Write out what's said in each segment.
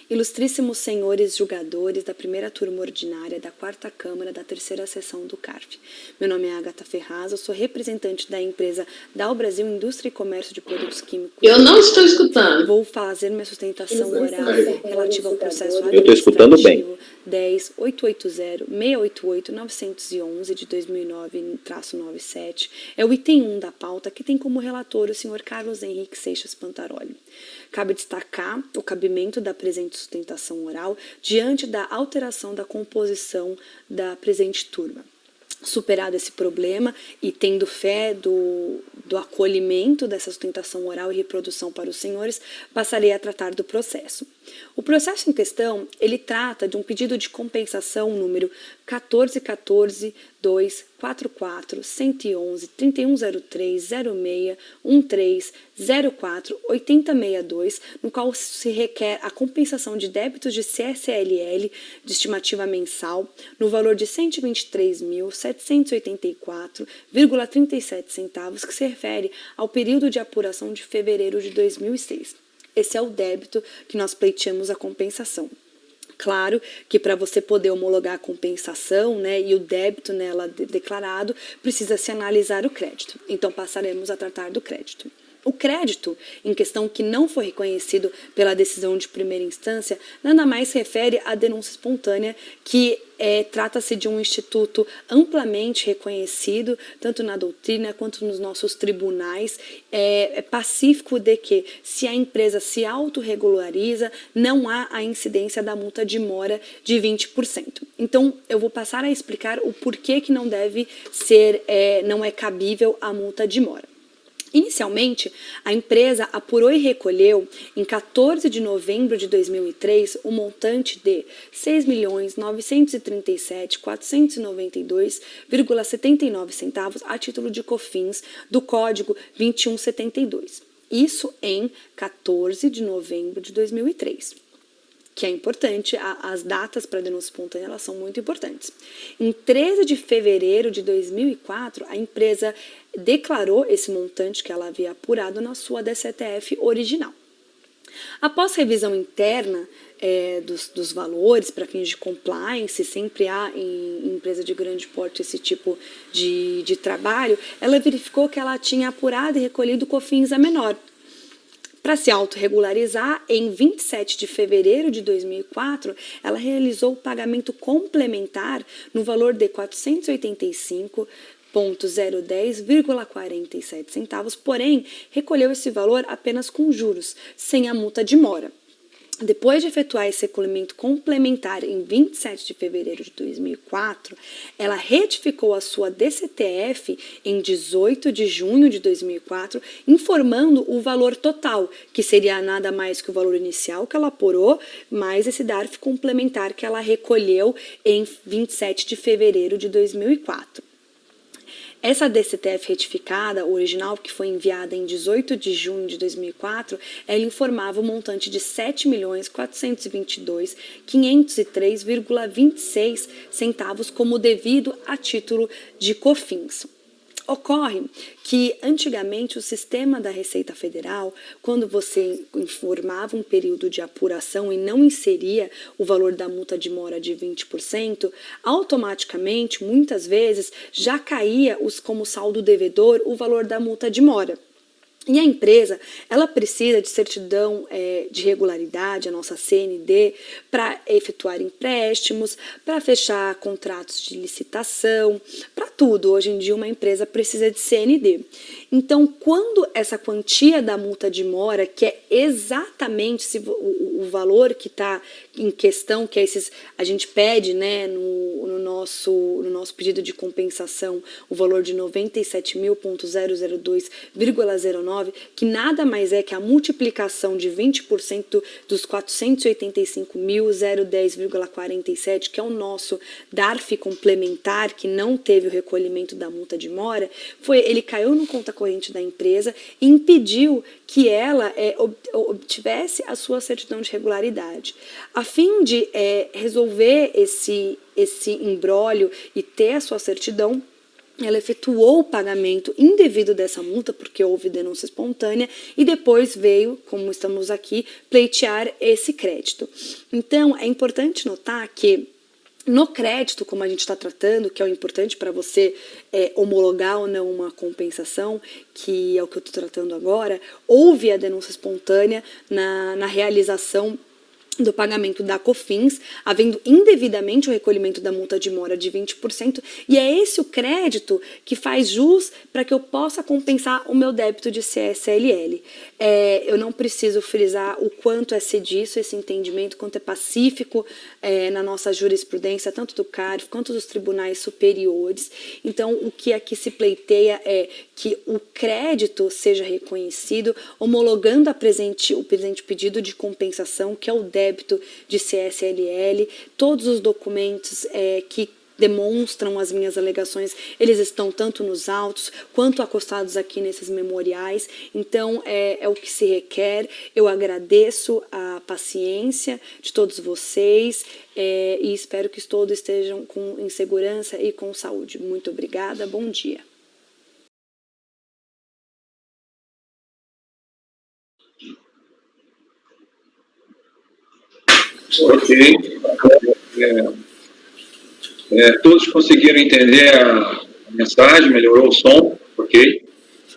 Ilustríssimos senhores julgadores da primeira turma ordinária da 4ª Câmara da 3ª Sessão do CARF. Meu nome é Agatha Ferraz, eu sou representante da empresa Dow Brasil Indústria e Comércio de Produtos Químicos. Eu não estou escutando. Vou fazer minha sustentação oral relativa ao processo administrativo 10.880.688.911 de 2009-97. É o item 1 da pauta, que tem como relator o senhor Carlos Henrique Seixas Pantaroli. Cabe destacar o cabimento da presente sustentação oral diante da alteração da composição da presente turma. Superado esse problema e tendo fé do acolhimento dessa sustentação oral e reprodução para os senhores, passarei a tratar do processo. O processo em questão, ele trata de um pedido de compensação número 1414-244-111-3103-06-1304-8062, no qual se requer a compensação de débitos de CSLL de estimativa mensal no valor de R$ 123.784,37 centavos, que se refere ao período de apuração de fevereiro de 2006. Esse é o débito que nós pleiteamos a compensação. Claro que para você poder homologar a compensação, né, e o débito nela declarado, precisa-se analisar o crédito. Então, passaremos a tratar do crédito. O crédito, em questão que não foi reconhecido pela decisão de primeira instância, nada mais se refere à denúncia espontânea, que trata-se de um instituto amplamente reconhecido, tanto na doutrina quanto nos nossos tribunais, pacífico de que, se a empresa se autorregulariza, não há a incidência da multa de mora de 20%. Então, eu vou passar a explicar o porquê que não deve ser, não é cabível a multa de mora. Inicialmente, a empresa apurou e recolheu, em 14 de novembro de 2003, o montante de R$ 6.937.492,79 centavos a título de COFINS do Código 2172. Isso em 14 de novembro de 2003. Que é importante, as datas para denúncia espontânea, elas são muito importantes. Em 13 de fevereiro de 2004, a empresa declarou esse montante que ela havia apurado na sua DCTF original. Após revisão interna dos valores para fins de compliance, sempre há em empresa de grande porte esse tipo de trabalho, ela verificou que ela tinha apurado e recolhido COFINS a menor. Para se autorregularizar, em 27 de fevereiro de 2004, ela realizou o pagamento complementar no valor de R$ 485,010,47 centavos, porém, recolheu esse valor apenas com juros, sem a multa de mora. Depois de efetuar esse recolhimento complementar em 27 de fevereiro de 2004, ela retificou a sua DCTF em 18 de junho de 2004, informando o valor total, que seria nada mais que o valor inicial que ela apurou, mais esse DARF complementar que ela recolheu em 27 de fevereiro de 2004. Essa DCTF retificada, original, que foi enviada em 18 de junho de 2004, ela informava o montante de R$ 7.422.503,26 centavos como devido a título de COFINS. Ocorre que, antigamente, o sistema da Receita Federal, quando você informava um período de apuração e não inseria o valor da multa de mora de 20%, automaticamente, muitas vezes, já caía como saldo devedor o valor da multa de mora. E a empresa, ela precisa de certidão de regularidade, a nossa CND, para efetuar empréstimos, para fechar contratos de licitação, para tudo. Hoje em dia, uma empresa precisa de CND. Então, quando essa quantia da multa de mora, que é exatamente o valor que está em questão, que é a gente pede, né, no nosso pedido de compensação, o valor de 97.002,09, que nada mais é que a multiplicação de 20% dos 485.010,47, que é o nosso DARF complementar, que não teve o recolhimento da multa de mora, ele caiu no conta corrente da empresa e impediu que ela obtivesse a sua certidão de regularidade. A fim de resolver esse imbróglio e ter a sua certidão, ela efetuou o pagamento indevido dessa multa, porque houve denúncia espontânea, e depois veio, como estamos aqui, pleitear esse crédito. Então, é importante notar que no crédito, como a gente está tratando, que é o importante para você homologar ou não uma compensação, que é o que eu estou tratando agora, houve a denúncia espontânea na realização do pagamento da COFINS, havendo indevidamente o recolhimento da multa de mora de 20%, e é esse o crédito que faz jus para que eu possa compensar o meu débito de CSLL. Eu não preciso frisar o quanto é cediço esse entendimento, quanto é pacífico na nossa jurisprudência, tanto do CARF quanto dos tribunais superiores. Então, o que aqui se pleiteia é que o crédito seja reconhecido, homologando o presente pedido de compensação, que é o débito de CSLL, todos os documentos que demonstram as minhas alegações, eles estão tanto nos autos quanto acostados aqui nesses memoriais. Então, é o que se requer. Eu agradeço a paciência de todos vocês e espero que todos estejam em segurança e com saúde. Muito obrigada, bom dia. Ok. Todos conseguiram entender a mensagem, melhorou o som, ok?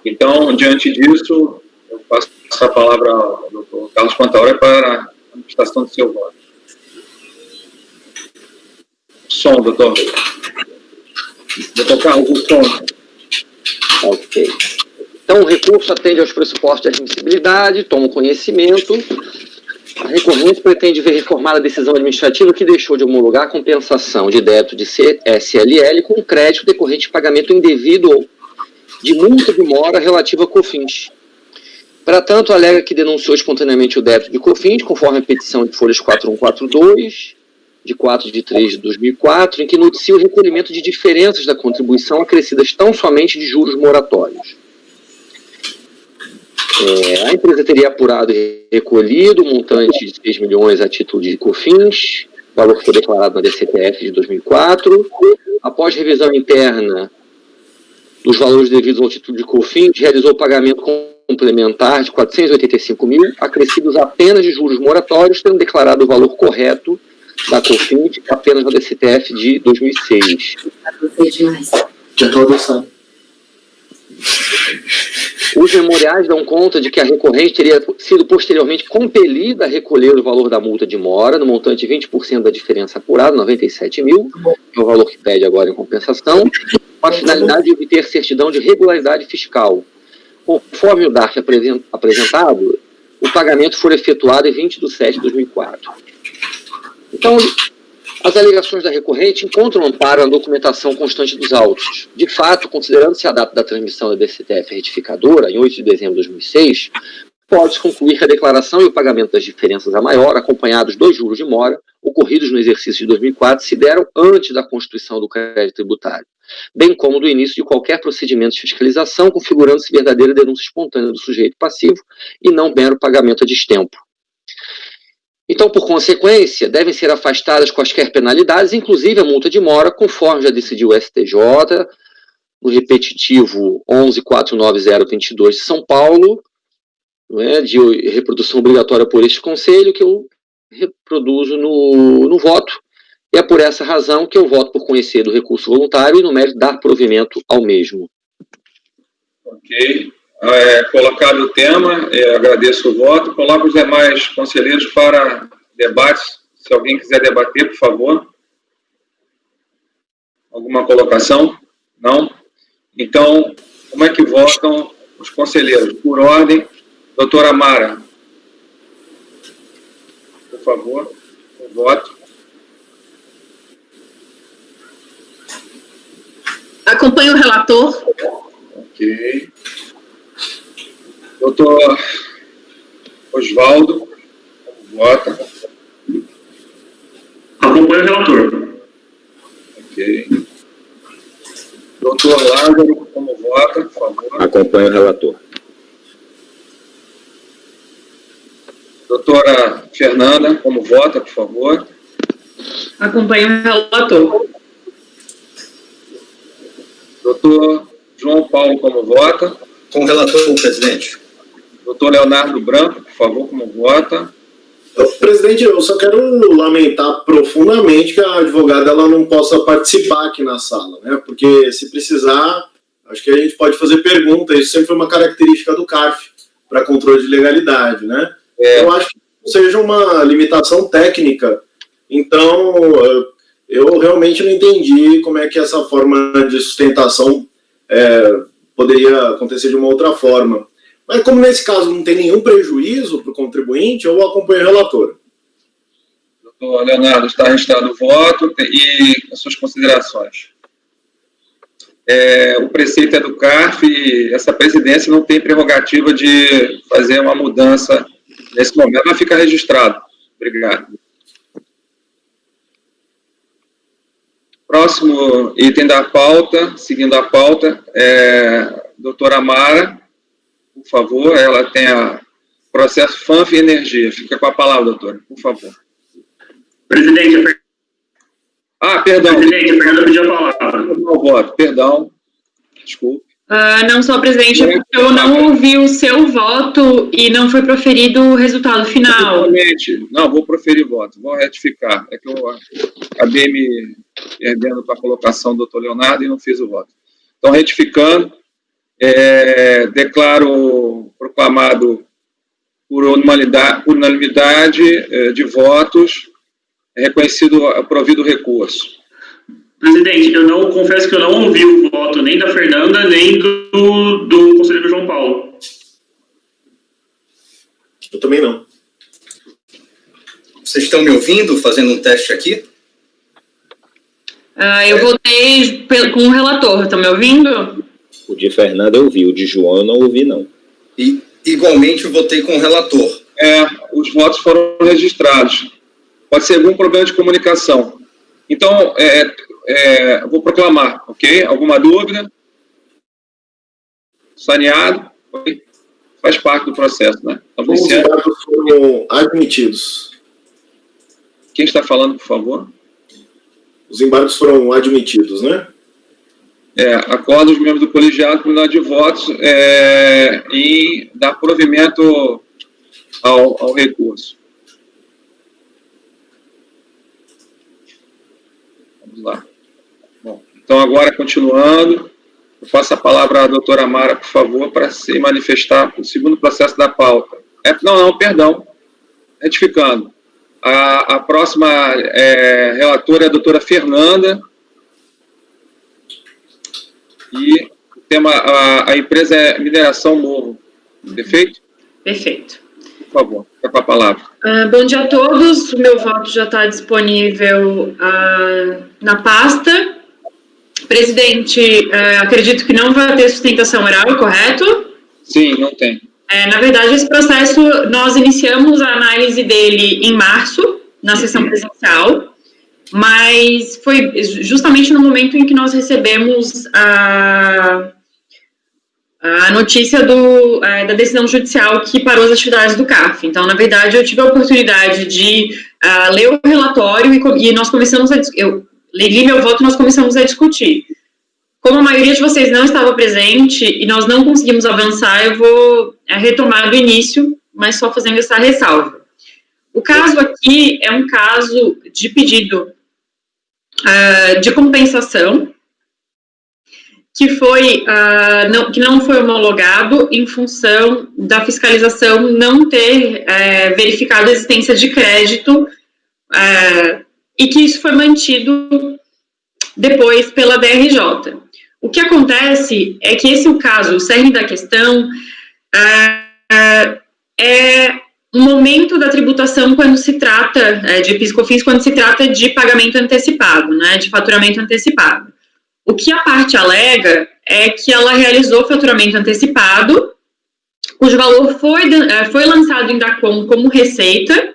Então, diante disso, eu passo a palavra ao Dr. Carlos Pantaura para a manifestação do seu voto. Som, doutor. Doutor Carlos, o som. Ok. Então, o recurso atende aos pressupostos de admissibilidade, toma conhecimento. A recorrente pretende ver reformada a decisão administrativa que deixou de homologar a compensação de débito de CSLL com crédito decorrente de pagamento indevido ou de multa de mora relativa a COFINS. Para tanto, alega que denunciou espontaneamente o débito de COFINS, conforme a petição de folhas 4142, de 4 de 3 de 2004, em que noticia o recolhimento de diferenças da contribuição acrescidas tão somente de juros moratórios. A empresa teria apurado e recolhido um montante de 6 milhões a título de COFINS, valor que foi declarado na DCTF de 2004. Após revisão interna dos valores devidos ao título de COFINS, realizou o pagamento complementar de 485 mil, acrescidos apenas de juros moratórios, tendo declarado o valor correto da COFINS apenas na DCTF de 2006. Os memoriais dão conta de que a recorrente teria sido posteriormente compelida a recolher o valor da multa de mora, no montante de 20% da diferença apurada, 97 mil, que é o valor que pede agora em compensação, com a finalidade de obter certidão de regularidade fiscal. Conforme o DARF apresentado, o pagamento foi efetuado em 20 de 7 de 2004. Então, as alegações da recorrente encontram amparo na documentação constante dos autos. De fato, considerando-se a data da transmissão da DCTF retificadora, em 8 de dezembro de 2006, pode-se concluir que a declaração e o pagamento das diferenças a maior, acompanhados dos juros de mora, ocorridos no exercício de 2004, se deram antes da constituição do crédito tributário, bem como do início de qualquer procedimento de fiscalização, configurando-se verdadeira denúncia espontânea do sujeito passivo e não mero pagamento a destempo. Então, por consequência, devem ser afastadas quaisquer penalidades, inclusive a multa de mora, conforme já decidiu o STJ, no repetitivo 11.49022 de São Paulo, de reprodução obrigatória por este Conselho, que eu reproduzo no voto. E é por essa razão que eu voto por conhecer do recurso voluntário e, no mérito, dar provimento ao mesmo. Ok. Colocado o tema, agradeço o voto. Coloco os demais conselheiros para debates. Se alguém quiser debater, por favor. Alguma colocação? Não? Então, como é que votam os conselheiros? Por ordem, doutora Mara. Por favor, o voto. Acompanho o relator. Ok. Doutor Osvaldo, como vota? Acompanho o relator. Ok. Doutor Lázaro, como vota, por favor? Acompanho o relator. Doutora Fernanda, como vota, por favor? Acompanho o relator. Doutor João Paulo, como vota? Com o relator, presidente. Doutor Leonardo Branco, por favor, como vota? Presidente, eu só quero lamentar profundamente que a advogada ela não possa participar aqui na sala, né? Porque se precisar, acho que a gente pode fazer pergunta. Isso sempre foi uma característica do CARF para controle de legalidade, né? Eu acho que seja uma limitação técnica. Então, eu realmente não entendi como é que essa forma de sustentação poderia acontecer de uma outra forma. Mas como nesse caso não tem nenhum prejuízo para o contribuinte, eu acompanho o relator. Doutor Leonardo, está registrado o voto e as suas considerações. O preceito é do CARF e essa presidência não tem prerrogativa de fazer uma mudança nesse momento, mas fica registrado. Obrigado. Próximo item da pauta, seguindo a pauta, doutora Mara, por favor, ela tem a processo FANF e Energia. Fica com a palavra, doutora, por favor. Presidente, perdão. Presidente, a Fernanda pediu a palavra. Não voto, perdão. Desculpe. Não só, presidente, porque eu não ouvi o seu voto e não foi proferido o resultado final. Não, vou proferir voto, vou retificar. É que eu acabei me perdendo para a colocação do doutor Leonardo e não fiz o voto. Então, retificando, declaro proclamado por unanimidade de votos, reconhecido, provido o recurso. Presidente, eu confesso que eu não ouvi o voto nem da Fernanda, nem do conselheiro João Paulo. Eu também não. Vocês estão me ouvindo, fazendo um teste aqui? Eu votei com o relator, estão me ouvindo? O de Fernanda eu ouvi, o de João eu não ouvi, não. E, igualmente, eu votei com o relator. Os votos foram registrados. Pode ser algum problema de comunicação. Então, vou proclamar, ok? Alguma dúvida? Saneado? Okay? Faz parte do processo, né? Os embargos foram admitidos. Quem está falando, por favor? Os embargos foram admitidos, né? Acordo os membros do colegiado por unidade de votos em dar provimento ao recurso. Vamos lá. Bom, então, agora, continuando, eu passo a palavra à doutora Mara, por favor, para se manifestar no segundo processo da pauta. Perdão. Retificando. A próxima relatora é a doutora Fernanda. E o tema, a empresa é Mineração Morro. Perfeito? Perfeito. Por favor, fica com a palavra. Bom dia a todos. O meu voto já está disponível na pasta. Presidente, acredito que não vai ter sustentação oral, correto? Sim, não tem. Na verdade, esse processo, nós iniciamos a análise dele em março, na sessão presencial, mas foi justamente no momento em que nós recebemos a notícia da decisão judicial que parou as atividades do CARF. Então, na verdade, eu tive a oportunidade de ler o relatório e nós começamos eu li meu voto e nós começamos a discutir. Como a maioria de vocês não estava presente e nós não conseguimos avançar, eu vou retomar do início, mas só fazendo essa ressalva. O caso aqui é um caso de pedido de compensação que não foi homologado em função da fiscalização não ter verificado a existência de crédito e que isso foi mantido depois pela DRJ. O que acontece é que esse é o caso, o cerne da questão é um momento da tributação quando se trata de PIS/COFINS, quando se trata de pagamento antecipado, né, de faturamento antecipado. O que a parte alega é que ela realizou faturamento antecipado, cujo valor foi lançado em DACOM como receita,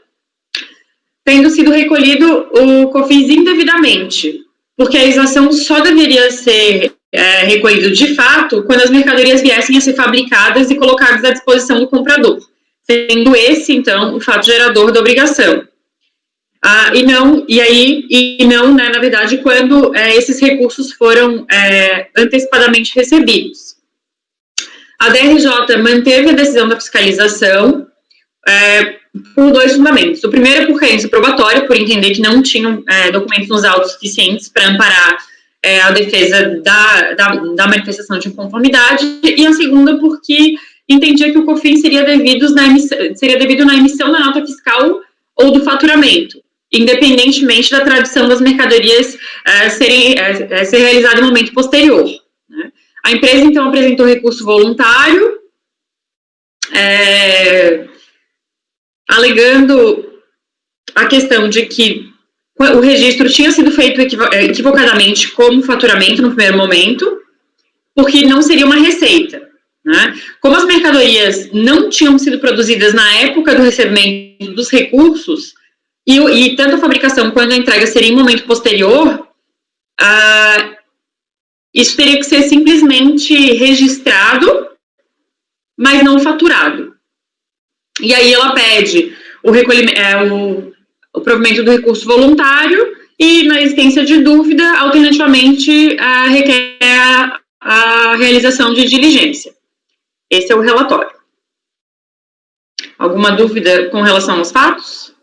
tendo sido recolhido o COFINS indevidamente, porque a isenção só deveria ser recolhido de fato quando as mercadorias viessem a ser fabricadas e colocadas à disposição do comprador, sendo esse, então, o fato gerador da obrigação. E não, né, na verdade, quando esses recursos foram antecipadamente recebidos. A DRJ manteve a decisão da fiscalização por 2 fundamentos. O primeiro é por carência probatória, por entender que não tinham documentos nos autos suficientes para amparar a defesa da manifestação de inconformidade, e a segunda porque entendia que o COFINS seria devido na emissão da nota fiscal ou do faturamento, independentemente da tradição das mercadorias ser realizada em momento posterior. Né? A empresa, então, apresentou recurso voluntário, alegando a questão de que o registro tinha sido feito equivocadamente como faturamento no primeiro momento, porque não seria uma receita. Né? Como as mercadorias não tinham sido produzidas na época do recebimento dos recursos, e tanto a fabricação quanto a entrega seria em momento posterior, isso teria que ser simplesmente registrado, mas não faturado. E aí ela pede o provimento do recurso voluntário e, na existência de dúvida, alternativamente, requer a realização de diligência. Esse é o relatório. Alguma dúvida com relação aos fatos?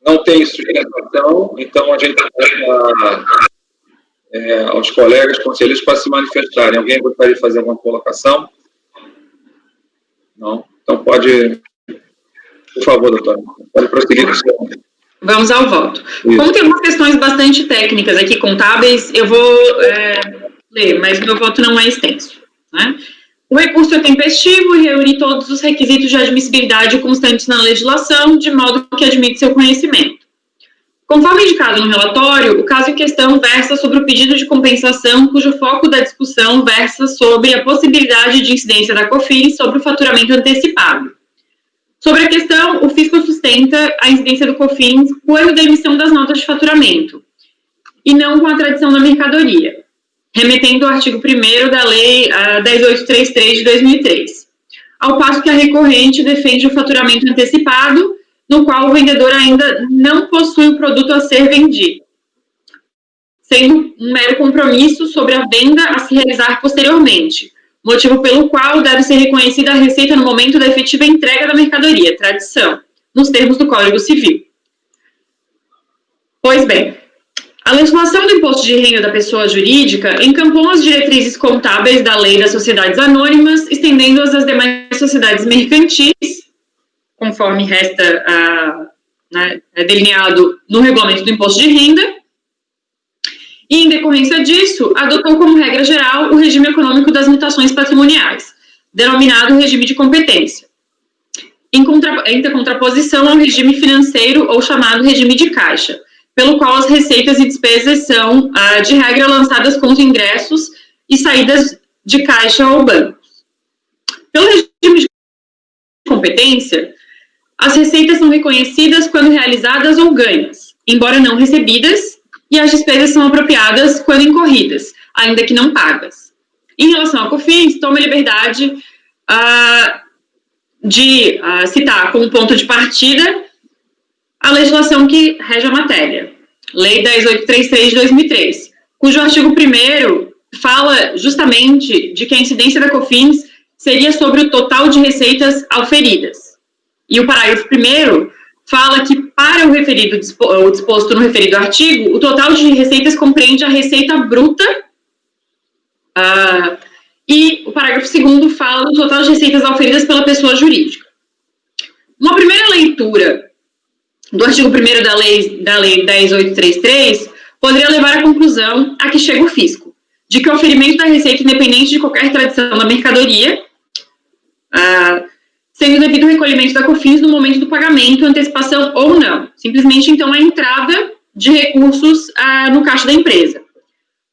Não tem sustentação, então a gente vai aos colegas conselheiros para se manifestarem. Alguém gostaria de fazer alguma colocação? Não? Então pode, por favor, doutora, pode prosseguir. Vamos ao voto. Isso. Como tem umas questões bastante técnicas aqui, contábeis, eu vou ler, mas meu voto não é extenso. Né? O recurso é tempestivo e reúne todos os requisitos de admissibilidade constantes na legislação, de modo que admite seu conhecimento. Conforme indicado no relatório, o caso em questão versa sobre o pedido de compensação, cujo foco da discussão versa sobre a possibilidade de incidência da COFINS sobre o faturamento antecipado. Sobre a questão, o fisco sustenta a incidência do COFINS quando da emissão das notas de faturamento, e não com a tradição da mercadoria, remetendo ao artigo 1º da Lei 10.833 de 2003, ao passo que a recorrente defende o faturamento antecipado, no qual o vendedor ainda não possui o produto a ser vendido, sendo um mero compromisso sobre a venda a se realizar posteriormente, motivo pelo qual deve ser reconhecida a receita no momento da efetiva entrega da mercadoria, tradição, nos termos do Código Civil. Pois bem, a legislação do imposto de renda da pessoa jurídica encampou as diretrizes contábeis da Lei das Sociedades Anônimas, estendendo-as às demais sociedades mercantis, conforme resta delineado no regulamento do imposto de renda, e, em decorrência disso, adotou como regra geral o regime econômico das mutações patrimoniais, denominado regime de competência, em contraposição ao regime financeiro ou chamado regime de caixa, pelo qual as receitas e despesas são, de regra, lançadas contra ingressos e saídas de caixa ou bancos. Pelo regime de competência, as receitas são reconhecidas quando realizadas ou ganhas, embora não recebidas, e as despesas são apropriadas quando incorridas, ainda que não pagas. Em relação ao COFINS, toma a liberdade de citar como ponto de partida a legislação que rege a matéria, Lei 10.833 de 2003, cujo artigo 1º fala justamente de que a incidência da COFINS seria sobre o total de receitas auferidas. E o parágrafo 1º fala que, para o disposto no referido artigo, o total de receitas compreende a receita bruta, e o parágrafo 2º fala do total de receitas auferidas pela pessoa jurídica. Uma primeira leitura do artigo 1º da Lei 10.833 poderia levar à conclusão a que chega o fisco, de que o oferimento da receita, independente de qualquer tradição da mercadoria, sendo devido o recolhimento da COFINS no momento do pagamento, antecipação ou não. Simplesmente, então, a entrada de recursos no caixa da empresa.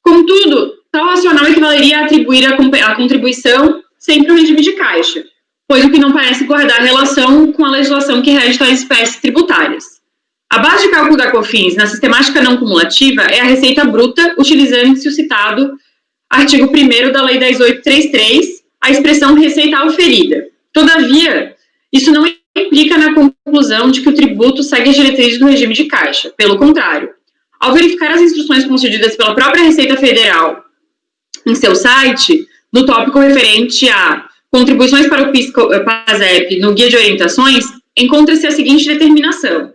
Contudo, tal racional equivaleria a atribuir a contribuição sempre ao regime de caixa, pois o que não parece guardar relação com a legislação que rege tais espécies tributárias. A base de cálculo da COFINS na sistemática não cumulativa é a receita bruta, utilizando-se o citado artigo 1º da Lei 10.833, a expressão receita auferida. Todavia, isso não implica na conclusão de que o tributo segue as diretrizes do regime de caixa. Pelo contrário, ao verificar as instruções concedidas pela própria Receita Federal em seu site, no tópico referente a contribuições para o PASEP no Guia de Orientações, encontra-se a seguinte determinação: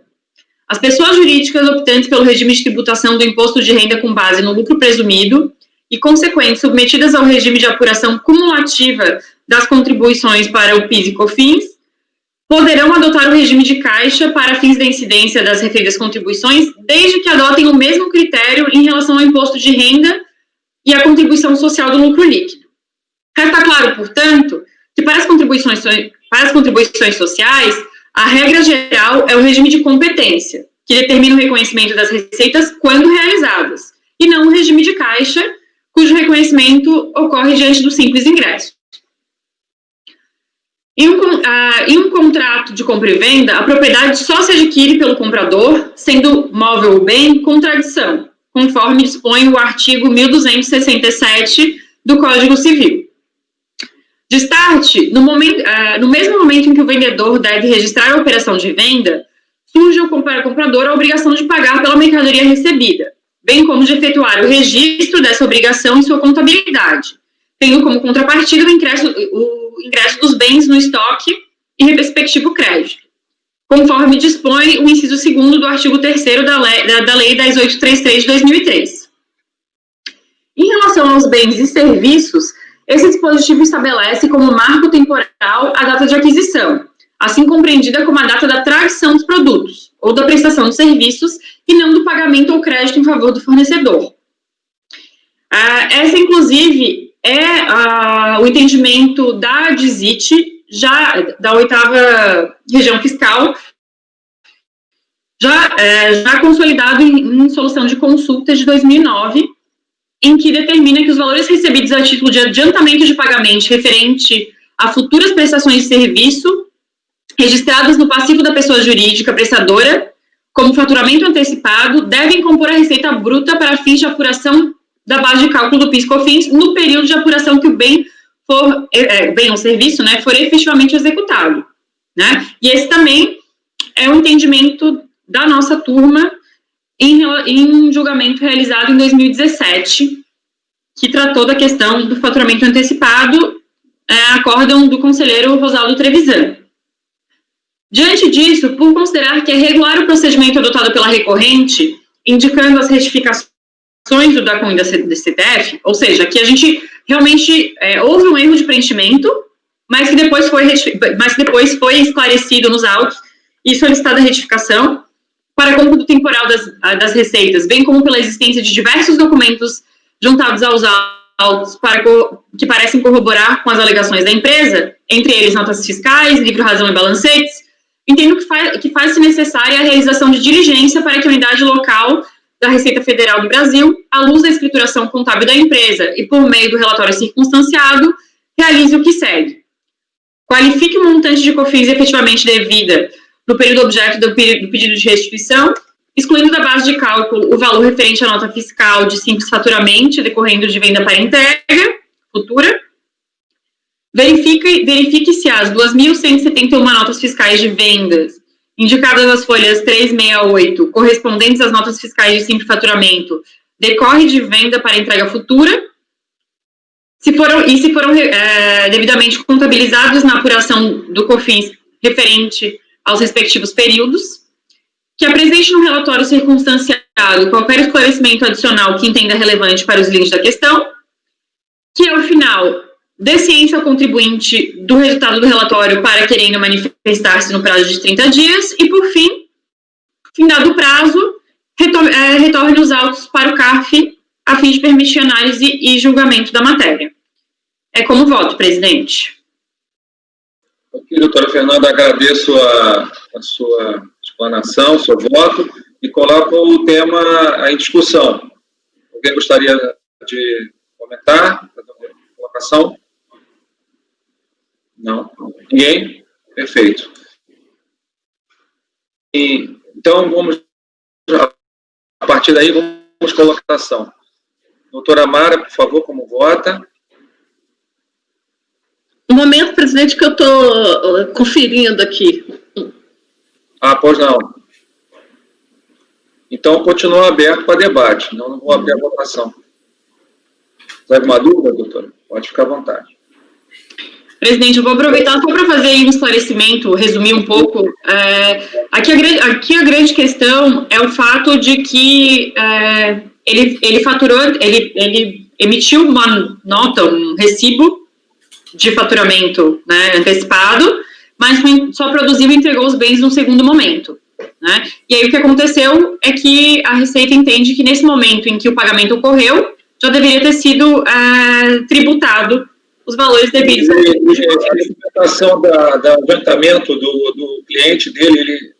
as pessoas jurídicas optantes pelo regime de tributação do imposto de renda com base no lucro presumido e, consequente, submetidas ao regime de apuração cumulativa das contribuições para o PIS e COFINS, poderão adotar o regime de caixa para fins da incidência das referidas contribuições, desde que adotem o mesmo critério em relação ao imposto de renda e à contribuição social do lucro líquido. Resta claro, portanto, que para as contribuições sociais, a regra geral é o regime de competência, que determina o reconhecimento das receitas quando realizadas, e não o regime de caixa, cujo reconhecimento ocorre diante do simples ingresso. Em um contrato de compra e venda, a propriedade só se adquire pelo comprador, sendo móvel ou bem, com tradição, conforme dispõe o artigo 1267 do Código Civil. De start, no mesmo momento em que o vendedor deve registrar a operação de venda, surge para o comprador a obrigação de pagar pela mercadoria recebida, bem como de efetuar o registro dessa obrigação em sua contabilidade, tendo como contrapartida o ingresso dos bens no estoque e respectivo crédito, conforme dispõe o inciso 2º do artigo 3º da Lei 10.833 de 2003. Em relação aos bens e serviços, esse dispositivo estabelece como marco temporal a data de aquisição, assim compreendida como a data da tradição dos produtos, ou da prestação de serviços, e não do pagamento ou crédito em favor do fornecedor. Essa, inclusive, é o entendimento da DISIT, já da 8ª região fiscal, já consolidado em solução de consulta de 2009, em que determina que os valores recebidos a título de adiantamento de pagamento referente a futuras prestações de serviço registradas no passivo da pessoa jurídica prestadora como faturamento antecipado devem compor a receita bruta para fins de apuração da base de cálculo do PIS/COFINS no período de apuração que o bem ou serviço, né, for efetivamente executado, né? E esse também é o entendimento da nossa turma em julgamento realizado em 2017, que tratou da questão do faturamento antecipado, acórdão do conselheiro Rosaldo Trevisan. Diante disso, por considerar que é regular o procedimento adotado pela recorrente, indicando as retificações do DACOM e da CTF, ou seja, que a gente realmente houve um erro de preenchimento, mas que depois foi esclarecido nos autos e solicitada a retificação, para cômputo temporal das receitas, bem como pela existência de diversos documentos juntados aos autos que parecem corroborar com as alegações da empresa, entre eles notas fiscais, livro-razão e balancetes, entendo que faz-se necessária a realização de diligência para que a unidade local da Receita Federal do Brasil, à luz da escrituração contábil da empresa e por meio do relatório circunstanciado, realize o que segue. Qualifique o montante de COFINS efetivamente devida no período objeto do pedido de restituição, excluindo da base de cálculo o valor referente à nota fiscal de simples faturamento decorrendo de venda para entrega futura. Verifique se as 2.171 notas fiscais de vendas indicadas nas folhas 368, correspondentes às notas fiscais de simples faturamento, decorre de venda para entrega futura, se foram devidamente contabilizados na apuração do COFINS referente aos respectivos períodos, que apresente no relatório circunstanciado qualquer esclarecimento adicional que entenda relevante para os limites da questão, que, ao final, dê ciência ao contribuinte do resultado do relatório para querendo manifestar-se no prazo de 30 dias e, por fim, findado o prazo, retorne os autos para o CARF a fim de permitir análise e julgamento da matéria. É como voto, presidente. Ok, doutora Fernanda, agradeço a sua explanação, o seu voto, e coloco o tema em discussão. Alguém gostaria de comentar? Colocação? Não? Ninguém? Perfeito. Então, a partir daí, vamos à colocação. Doutora Mara, por favor, como vota? No momento, presidente, que eu estou conferindo aqui Pois não. Então, continua aberto para debate. Não vou abrir a votação. Tem alguma dúvida, doutora? Pode ficar à vontade. Presidente, eu vou aproveitar só para fazer aí um esclarecimento, resumir um pouco. Aqui a grande questão é o fato de que ele faturou, ele emitiu uma nota, um recibo de faturamento, né, antecipado, mas só produziu e entregou os bens no segundo momento, né? E aí o que aconteceu é que a Receita entende que nesse momento em que o pagamento ocorreu, já deveria ter sido tributado os valores devidos. A implementação do adiantamento do cliente dele, ele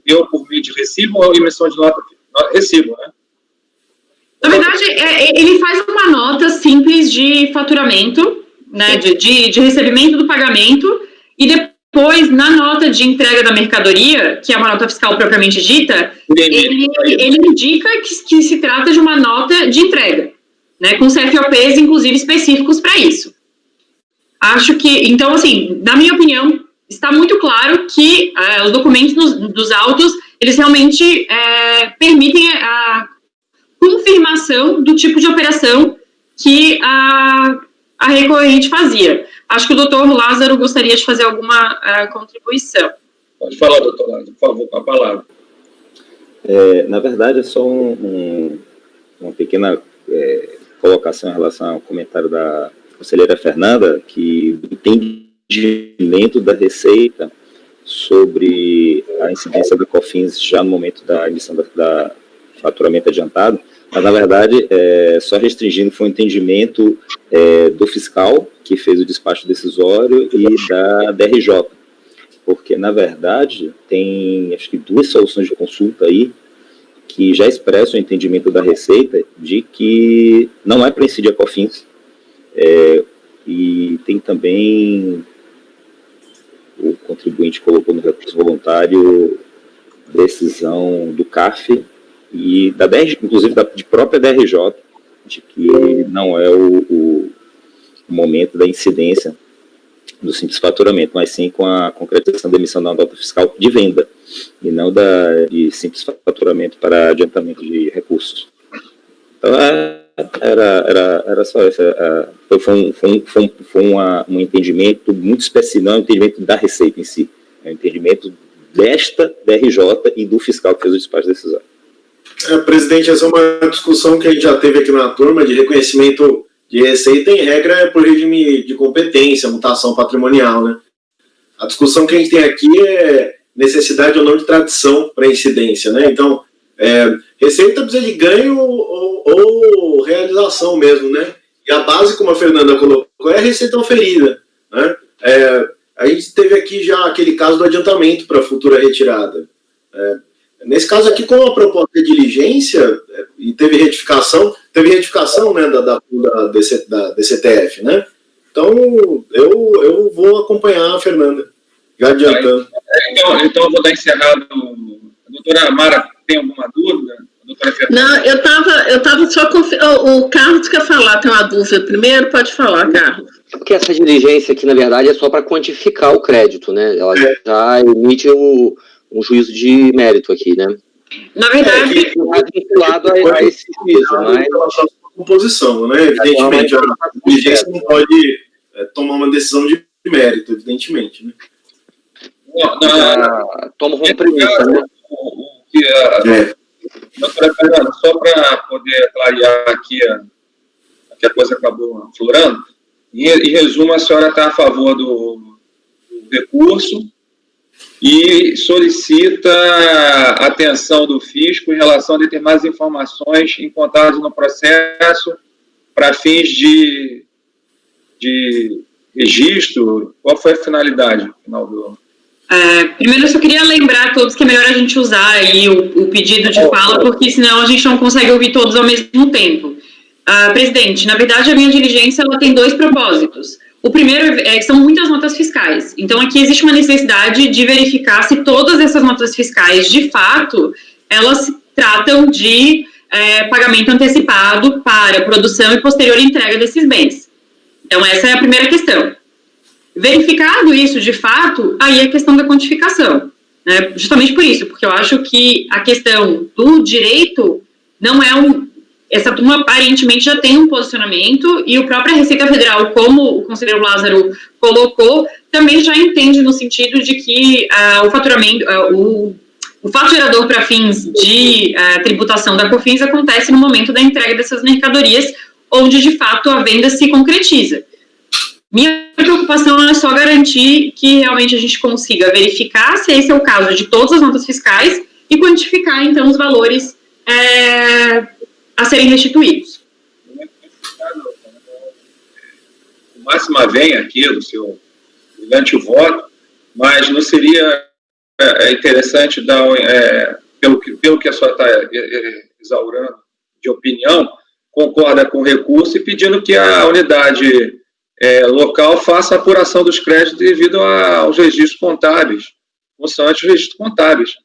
deu por meio de recibo ou emissão de nota? Recibo, né? Na verdade, ele faz uma nota simples de faturamento, né, de recebimento do pagamento, e depois, na nota de entrega da mercadoria, que é uma nota fiscal propriamente dita, ele indica que se trata de uma nota de entrega, né, com CFOPs, inclusive, específicos para isso. Acho que, então, assim, na minha opinião, está muito claro que os documentos dos autos, eles realmente permitem a confirmação do tipo de operação que a recorrente fazia. Acho que o doutor Lázaro gostaria de fazer alguma contribuição. Pode falar, doutor Lázaro, por favor, com a palavra. Na verdade, é só uma pequena colocação em relação ao comentário da conselheira Fernanda, que o entendimento da Receita sobre a incidência da COFINS já no momento da emissão da faturamento adiantado, mas, na verdade, só restringindo foi um entendimento do fiscal, que fez o despacho decisório, e da DRJ, porque, na verdade, tem, acho que, 2 soluções de consulta aí, que já expressam o entendimento da Receita de que não é para incidir a COFINS, e tem também, o contribuinte colocou no recurso voluntário, decisão do CARF, e da inclusive da própria DRJ, de que não é o momento da incidência do simples faturamento, mas sim com a concretização da emissão da nota fiscal de venda, e não de simples faturamento para adiantamento de recursos. Então, era só isso. Foi um entendimento muito específico, não é um entendimento da Receita em si, é um entendimento desta DRJ e do fiscal que fez o despacho decisório. Presidente, essa é uma discussão que a gente já teve aqui na turma de reconhecimento de receita, em regra, por regime de competência, mutação patrimonial, né? A discussão que a gente tem aqui é necessidade ou não de tradição para incidência, né? Então, receita precisa de ganho ou realização mesmo, né? E a base, como a Fernanda colocou, é a receita oferida, né? A gente teve aqui já aquele caso do adiantamento para futura retirada. Nesse caso aqui, com a proposta de diligência, e teve retificação, né, da DCTF, né? Então, eu vou acompanhar a Fernanda, já adiantando. Então eu vou dar encerrado. A doutora Mara, tem alguma dúvida? Não, eu estava só o Carlos quer falar, tem uma dúvida primeiro, pode falar, Carlos. Porque essa diligência aqui, na verdade, é só para quantificar o crédito, né? Ela já emite um juízo de mérito aqui, né? Na verdade, vinculado a esse juízo, mas composição, né? Evidentemente, a diligência não pode tomar uma decisão de mérito, evidentemente, né? Toma como premissa, né? Doutora Fernanda, só para poder clarear aqui que a coisa acabou aflorando, em resumo, a senhora está a favor do recurso e solicita a atenção do fisco em relação a determinadas informações encontradas no processo para fins de registro. Qual foi a finalidade final do... Primeiro, eu só queria lembrar a todos que é melhor a gente usar aí o pedido de fala, porque senão a gente não consegue ouvir todos ao mesmo tempo. Presidente, na verdade, a minha diligência ela tem 2 propósitos. O primeiro é que são muitas notas fiscais. Então, aqui existe uma necessidade de verificar se todas essas notas fiscais, de fato, elas tratam de pagamento antecipado para produção e posterior entrega desses bens. Então, essa é a primeira questão. Verificado isso, de fato, aí é a questão da quantificação, né, justamente por isso, porque eu acho que a questão do direito não é essa turma aparentemente já tem um posicionamento, e o próprio Receita Federal, como o conselheiro Lázaro colocou, também já entende no sentido de que o faturamento, o fato gerador para fins de tributação da COFINS acontece no momento da entrega dessas mercadorias, onde de fato a venda se concretiza. Minha preocupação é só garantir que realmente a gente consiga verificar se esse é o caso de todas as notas fiscais e quantificar então os valores a serem restituídos. O Máxima vem aqui do seu brilhante voto, mas não seria interessante dar, pelo que a senhora está exaurando de opinião, concorda com o recurso e pedindo que a unidade local faça a apuração dos créditos devido aos registros contábeis, consoante os registros contábeis.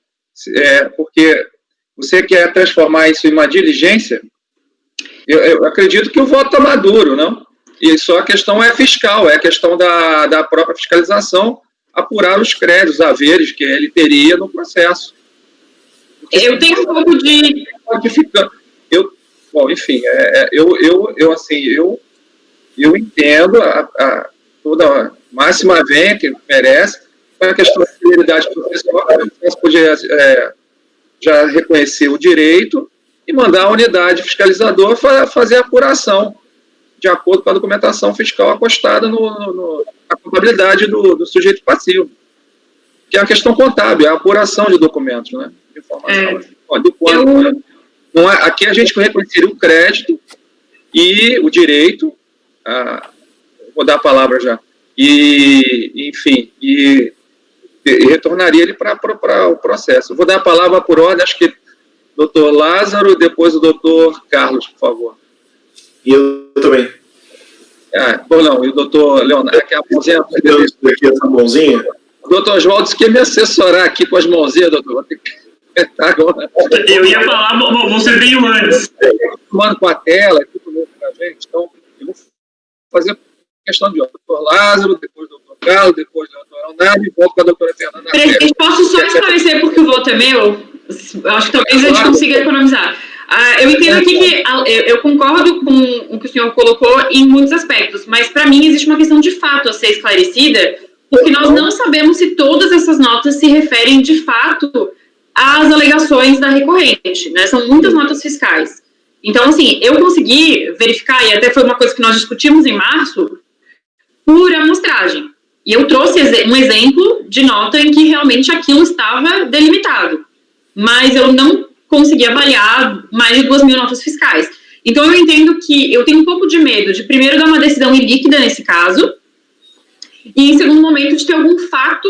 Porque você quer transformar isso em uma diligência, eu acredito que o voto está maduro, não? E só a questão é fiscal, é a questão da própria fiscalização, apurar os créditos, haveres que ele teria no processo. Eu tenho um pouco de... Bom, enfim, eu entendo toda a Máxima vem, que merece, a questão da celeridade processual, você podia já reconhecer o direito e mandar a unidade fiscalizadora fazer a apuração de acordo com a documentação fiscal acostada na contabilidade do sujeito passivo, que é a questão contábil, é a apuração de documentos, né, de informação. Aqui a gente reconheceria o crédito e o direito, vou dar a palavra já, enfim, retornaria ele para o processo. Vou dar a palavra por ordem, acho que doutor Lázaro, depois o doutor Carlos, por favor. E eu também. Não, e o doutor Leonardo, que é a mãozinha. Aqui essa mãozinha. O doutor Oswaldo disse que ia me assessorar aqui com as mãozinhas, doutor. Vou ter que apertar agora. Eu ia falar, você veio antes. Tomando com a tela, tudo novo para a gente, então eu vou fazer questão de ordem. Doutor Lázaro, depois do doutor Carlos, depois do doutor Leonardo, e volto com a doutora Fernanda. Presidente, posso só esclarecer porque o voto é meu? Acho que talvez a gente consiga economizar. Eu entendo aqui que eu concordo com o que o senhor colocou em muitos aspectos, mas para mim existe uma questão de fato a ser esclarecida, porque nós não sabemos se todas essas notas se referem de fato às alegações da recorrente, né? São muitas notas fiscais. Então, assim, eu consegui verificar, e até foi uma coisa que nós discutimos em março, por amostragem. E eu trouxe um exemplo de nota em que realmente aquilo estava delimitado. Mas eu não consegui avaliar mais de 2.000 notas fiscais. Então, eu entendo que eu tenho um pouco de medo de, primeiro, dar uma decisão ilíquida nesse caso, e, em segundo momento, de ter algum fato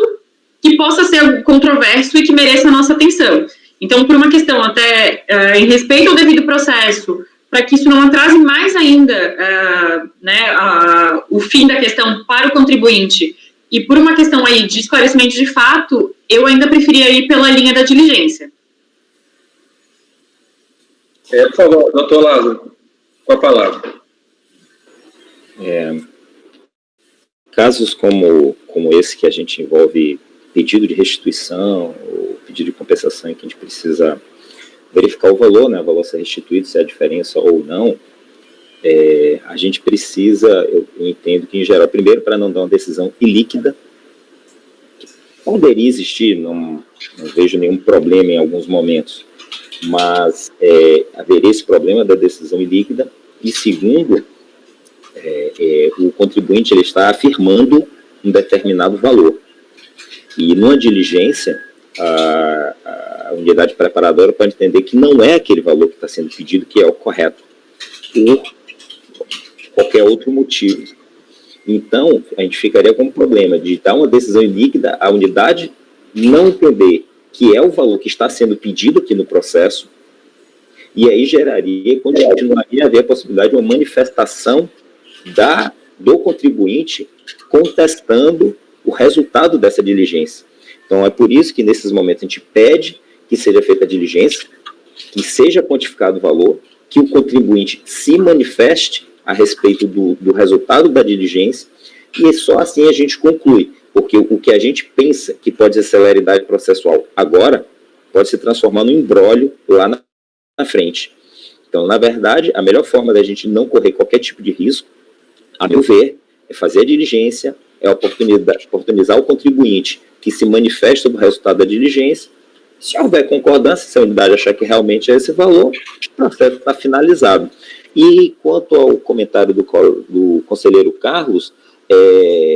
que possa ser controverso e que mereça a nossa atenção. Então, por uma questão até em respeito ao devido processo, para que isso não atrase mais ainda o fim da questão para o contribuinte, e por uma questão aí de esclarecimento de fato, eu ainda preferia ir pela linha da diligência. Por favor, doutor Lázaro, com a palavra. Casos como esse, que a gente envolve pedido de restituição ou pedido de compensação, em que a gente precisa verificar o valor, né, o valor a ser restituído, se é a diferença ou não, a gente precisa, eu entendo que em geral, primeiro, para não dar uma decisão ilíquida, que poderia existir, não vejo nenhum problema em alguns momentos, mas haveria esse problema da decisão ilíquida, e segundo, o contribuinte ele está afirmando um determinado valor. E numa diligência, a unidade preparadora pode entender que não é aquele valor que está sendo pedido que é o correto, por qualquer outro motivo. Então, a gente ficaria com o problema de dar uma decisão ilíquida, a unidade não entender que é o valor que está sendo pedido aqui no processo, e aí continuaria a haver a possibilidade de uma manifestação do contribuinte contestando o resultado dessa diligência. Então, é por isso que, nesses momentos, a gente pede que seja feita a diligência, que seja quantificado o valor, que o contribuinte se manifeste a respeito do resultado da diligência, e só assim a gente conclui Porque o que a gente pensa que pode ser celeridade processual agora, pode se transformar num imbróglio lá na frente. Então, na verdade, a melhor forma da gente não correr qualquer tipo de risco, a meu ver, é fazer a diligência, é oportunizar o contribuinte que se manifesta sobre o resultado da diligência. Se houver concordância, se a unidade achar que realmente é esse valor, o processo está finalizado. E quanto ao comentário do conselheiro Carlos,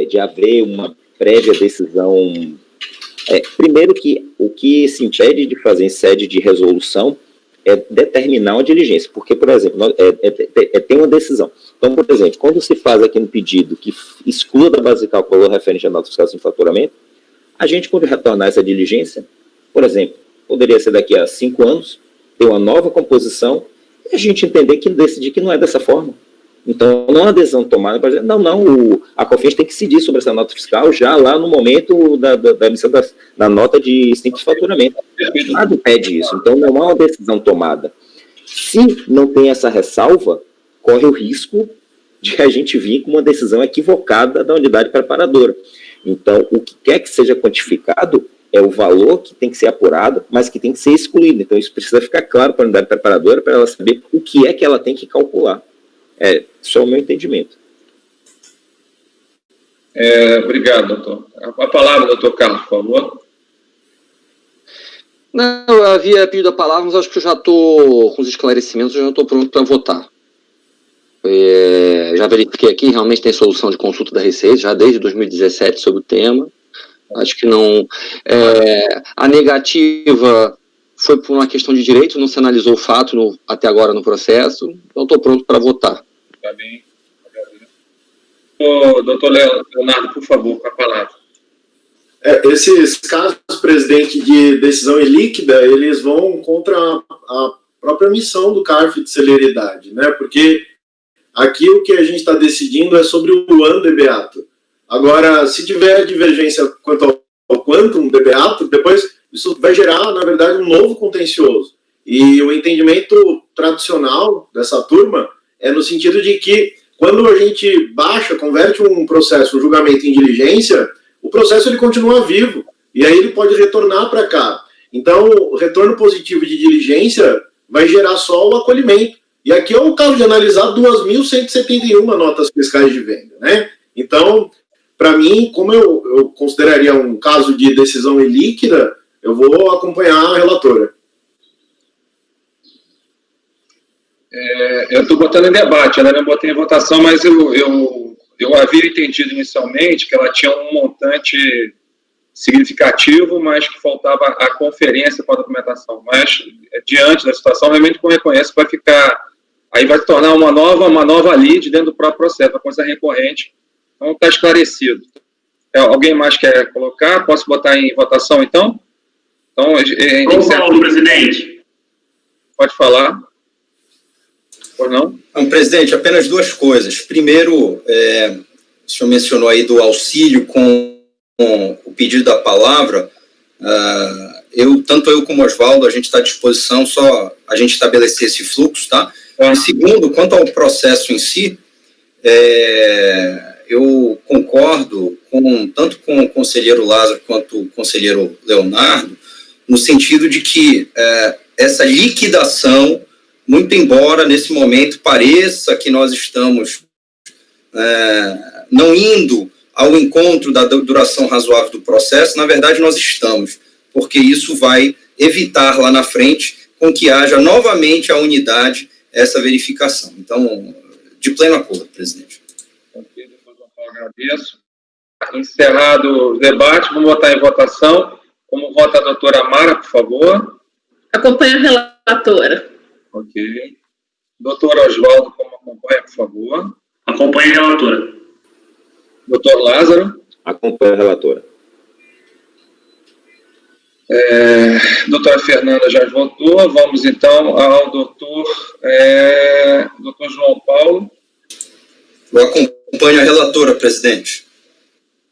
de haver uma prévia decisão, primeiro que o que se impede de fazer em sede de resolução é determinar uma diligência, porque, por exemplo, tem uma decisão. Então, por exemplo, quando se faz aqui no pedido que exclua da base de cálculo o valor referente à nota fiscal sem faturamento, a gente, quando retornar essa diligência, por exemplo, poderia ser daqui a 5 anos, ter uma nova composição, e a gente entender que decidir que não é dessa forma. Então, não há adesão tomada para dizer, a COFINS tem que decidir sobre essa nota fiscal já lá no momento da emissão da nota de simples faturamento. Nada impede isso. Então, não há uma decisão tomada. Se não tem essa ressalva, corre o risco de a gente vir com uma decisão equivocada da unidade preparadora. Então, o que quer que seja quantificado é o valor que tem que ser apurado, mas que tem que ser excluído. Então, isso precisa ficar claro para a unidade preparadora, para ela saber o que é que ela tem que calcular. É só o meu entendimento. Obrigado, doutor. A palavra, doutor Carlos, por favor. Não, eu havia pedido a palavra, mas acho que eu já estou com os esclarecimentos, eu já estou pronto para votar. Já verifiquei aqui, realmente tem solução de consulta da Receita, já desde 2017 sobre o tema. Acho que não... a negativa foi por uma questão de direito, não se analisou o fato até agora no processo, então estou pronto para votar. Está bem. Doutor Leonardo, por favor, com a palavra. Esses casos, presidente, de decisão ilíquida, eles vão contra a própria missão do CARF de celeridade, né? Porque aqui o que a gente está decidindo é sobre o ano de beato. Agora, se tiver divergência quanto ao quantum de beato, depois isso vai gerar, na verdade, um novo contencioso. E o entendimento tradicional dessa turma é no sentido de que, quando a gente converte um processo, um julgamento em diligência, o processo ele continua vivo, e aí ele pode retornar para cá. Então, o retorno positivo de diligência vai gerar só o acolhimento. E aqui é o caso de analisar 2.171 notas fiscais de venda, né? Então, para mim, como eu consideraria um caso de decisão ilíquida, eu vou acompanhar a relatora. Eu estou botando em debate, né? Não botei em votação, mas eu havia entendido inicialmente que ela tinha um montante significativo, mas que faltava a conferência para a documentação. Mas, diante da situação, realmente, como reconhece, vai ficar... Aí vai se tornar uma nova lide dentro do próprio processo, uma coisa recorrente. Então, está esclarecido. Alguém mais quer colocar? Posso botar em votação, então? Paulo, presidente. Pode falar. Ou não? Então, presidente, apenas 2 coisas. Primeiro, o senhor mencionou aí do auxílio com o pedido da palavra. Tanto eu como o Oswaldo, a gente está à disposição, só a gente estabelecer esse fluxo, tá? E segundo, quanto ao processo em si, eu concordo tanto com o conselheiro Lázaro quanto o conselheiro Leonardo, no sentido de que essa liquidação, muito embora nesse momento pareça que nós estamos não indo ao encontro da duração razoável do processo, na verdade nós estamos, porque isso vai evitar lá na frente com que haja novamente a unidade essa verificação. Então, de pleno acordo, presidente. Ok, eu agradeço. Encerrado o debate, vamos botar em votação. Como vota a doutora Mara, por favor? Acompanha a relatora. Ok. Doutor Oswaldo, como acompanha, por favor? Acompanha a relatora. Doutor Lázaro? Acompanha a relatora. Doutora Fernanda já votou. Vamos, então, ao doutor João Paulo. Eu acompanho a relatora, presidente.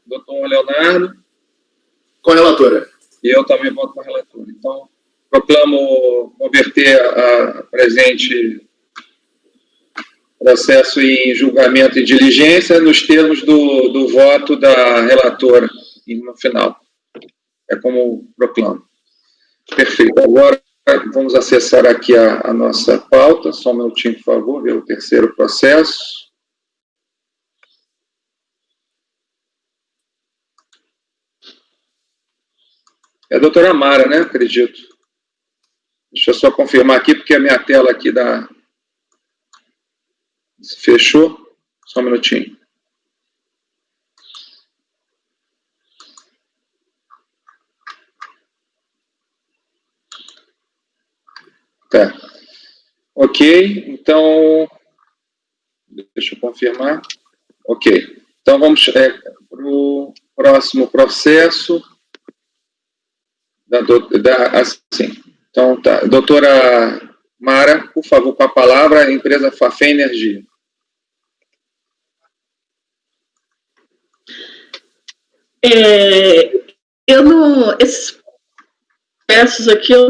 Doutor Leonardo? Com a relatora. E eu também voto com a relatora. Então, proclamo converter a presente processo em julgamento e diligência nos termos do voto da relatora. e no final. É como proclamo. Perfeito. Agora, vamos acessar aqui a nossa pauta. Só um minutinho, por favor, ver o terceiro processo. É a doutora Mara, né? Acredito. Deixa eu só confirmar aqui, porque a minha tela aqui se fechou. Só um minutinho. Tá. Ok, então, deixa eu confirmar. Ok, então vamos para o próximo processo. Assim, então, tá. Doutora Mara, por favor, com a palavra, a empresa Fafém Energia. Esses processos aqui eu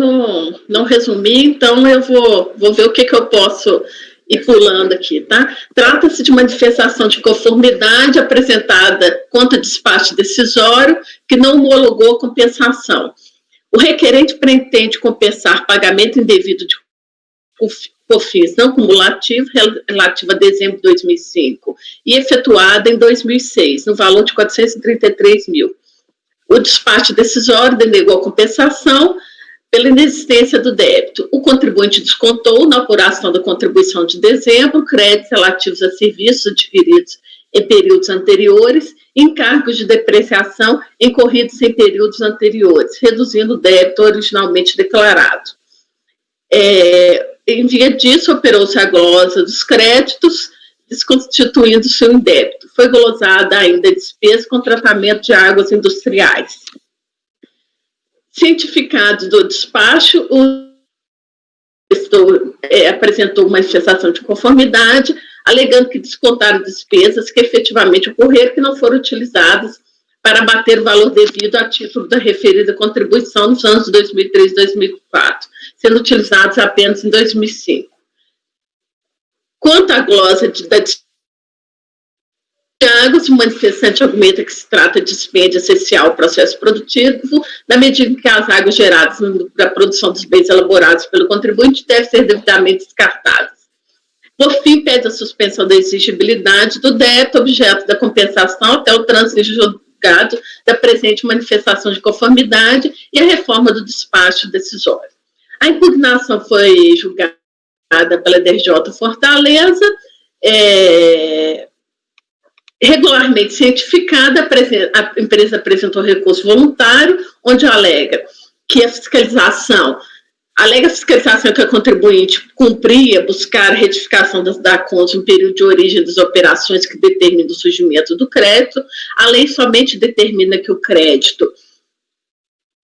não resumi, então eu vou ver o que eu posso ir pulando aqui, tá? Trata-se de manifestação de conformidade apresentada contra despacho decisório que não homologou a compensação. O requerente pretende compensar pagamento indevido de COFINS não cumulativo relativo a dezembro de 2005 e efetuada em 2006, no valor de 433 mil. O despacho decisório denegou a compensação pela inexistência do débito. O contribuinte descontou, na apuração da contribuição de dezembro, créditos relativos a serviços adquiridos em períodos anteriores e encargos de depreciação incorridos em períodos anteriores, reduzindo o débito originalmente declarado. Em via disso, operou-se a glosa dos créditos, desconstituindo seu indébito. Foi glosada ainda a despesa com tratamento de águas industriais. Cientificado do despacho, o apresentou manifestação de conformidade, alegando que descontaram despesas que efetivamente ocorreram que não foram utilizadas para abater o valor devido a título da referida contribuição nos anos 2003 e 2004, sendo utilizados apenas em 2005. Quanto à glosa da águas, o manifestante argumenta que se trata de dispêndio essencial ao processo produtivo, na medida em que as águas geradas para a produção dos bens elaborados pelo contribuinte devem ser devidamente descartadas. Por fim, pede a suspensão da exigibilidade do débito, objeto da compensação, até o trânsito em julgado da presente manifestação de conformidade e a reforma do despacho decisório. A impugnação foi julgada pela DRJ Fortaleza, regularmente cientificada, a empresa apresentou recurso voluntário, onde alega que a fiscalização que a contribuinte cumpria buscar a retificação das DACONs no período de origem das operações que determina o surgimento do crédito. A lei somente determina que o crédito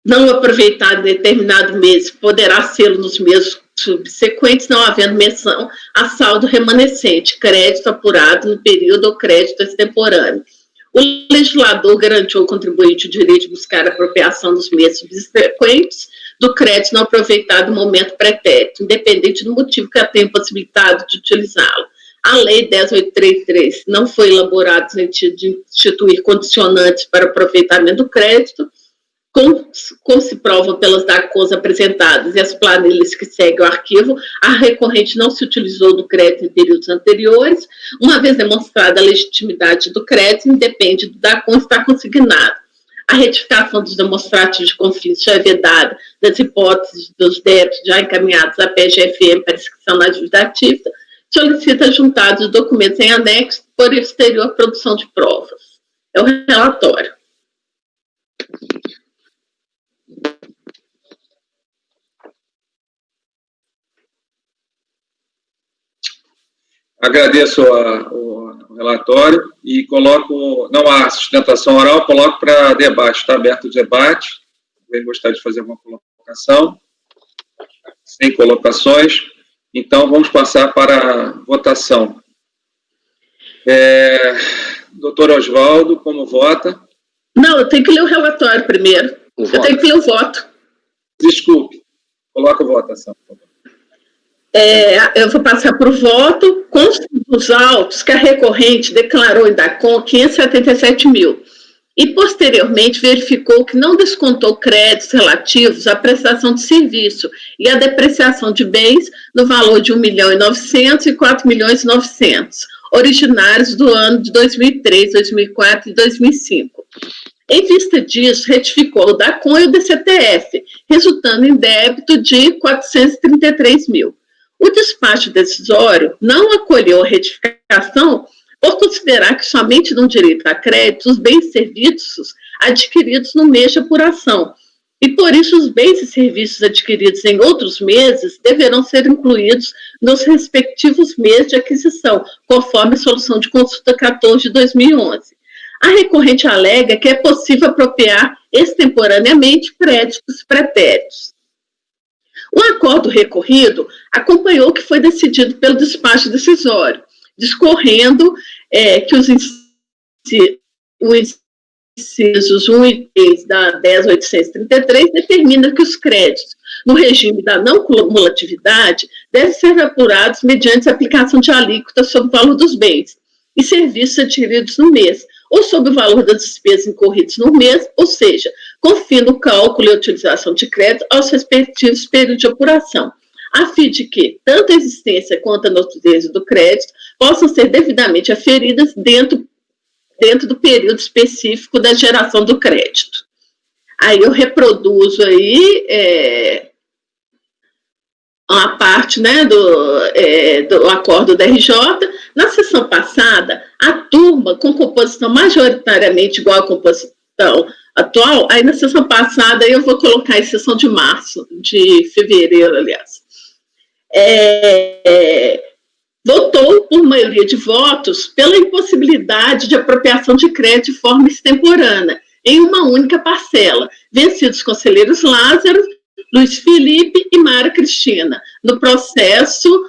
não aproveitado em determinado mês poderá ser nos meses subsequentes, não havendo menção a saldo remanescente, crédito apurado no período ou crédito extemporâneo. O legislador garantiu ao contribuinte o direito de buscar a apropriação dos meses subsequentes do crédito não aproveitado no momento pretérito, independente do motivo que a tenha possibilitado de utilizá-lo. A Lei 10.833 não foi elaborada no sentido de instituir condicionantes para aproveitamento do crédito, como se prova pelas DACONs apresentadas e as planilhas que seguem o arquivo, a recorrente não se utilizou do crédito em períodos anteriores, uma vez demonstrada a legitimidade do crédito, independe do DACON estar consignado. A retificação dos demonstrativos de COFINS já é vedada das hipóteses dos débitos já encaminhados à PGFM para inscrição na dívida ativa, solicita juntados os documentos em anexo por exterior produção de provas. É o relatório. Agradeço o relatório e coloco, não há sustentação oral, coloco para debate. Está aberto o debate. Alguém gostaria de fazer alguma colocação? Sem colocações. Então, vamos passar para a votação. Doutor Oswaldo, como vota? Não, eu tenho que ler o relatório primeiro. Eu tenho que ler o voto. Desculpe. Coloca a votação, por favor. Eu vou passar para o voto. Consta dos autos que a recorrente declarou em DACON 577 mil e, posteriormente, verificou que não descontou créditos relativos à prestação de serviço e à depreciação de bens no valor de R$ 1.900.000 e R$ 4.900.000, originários do ano de 2003, 2004 e 2005. Em vista disso, retificou o DACON e o DCTF, resultando em débito de R$ 433.000. O despacho decisório não acolheu a retificação por considerar que somente dão direito a crédito os bens e serviços adquiridos no mês de apuração, e por isso os bens e serviços adquiridos em outros meses deverão ser incluídos nos respectivos meses de aquisição, conforme a solução de consulta 14 de 2011. A recorrente alega que é possível apropriar extemporaneamente créditos pretéritos. O acordo recorrido acompanhou o que foi decidido pelo despacho decisório, discorrendo que os incisos 1 e 3 da 10.833 determina que os créditos no regime da não cumulatividade devem ser apurados mediante a aplicação de alíquota sobre o valor dos bens e serviços adquiridos no mês, ou sobre o valor das despesas incorridas no mês, ou seja, com fim no cálculo e utilização de crédito aos respectivos períodos de apuração, a fim de que tanto a existência quanto a natureza do crédito possam ser devidamente aferidas dentro do período específico da geração do crédito. Aí eu reproduzo aí uma parte, né, do acordo da RJ. Na sessão passada, a turma com composição majoritariamente igual à composição atual, aí na sessão passada eu vou colocar a sessão de fevereiro, aliás, votou por maioria de votos pela impossibilidade de apropriação de crédito de forma extemporânea, em uma única parcela, vencidos os conselheiros Lázaro, Luiz Felipe e Mara Cristina, no processo,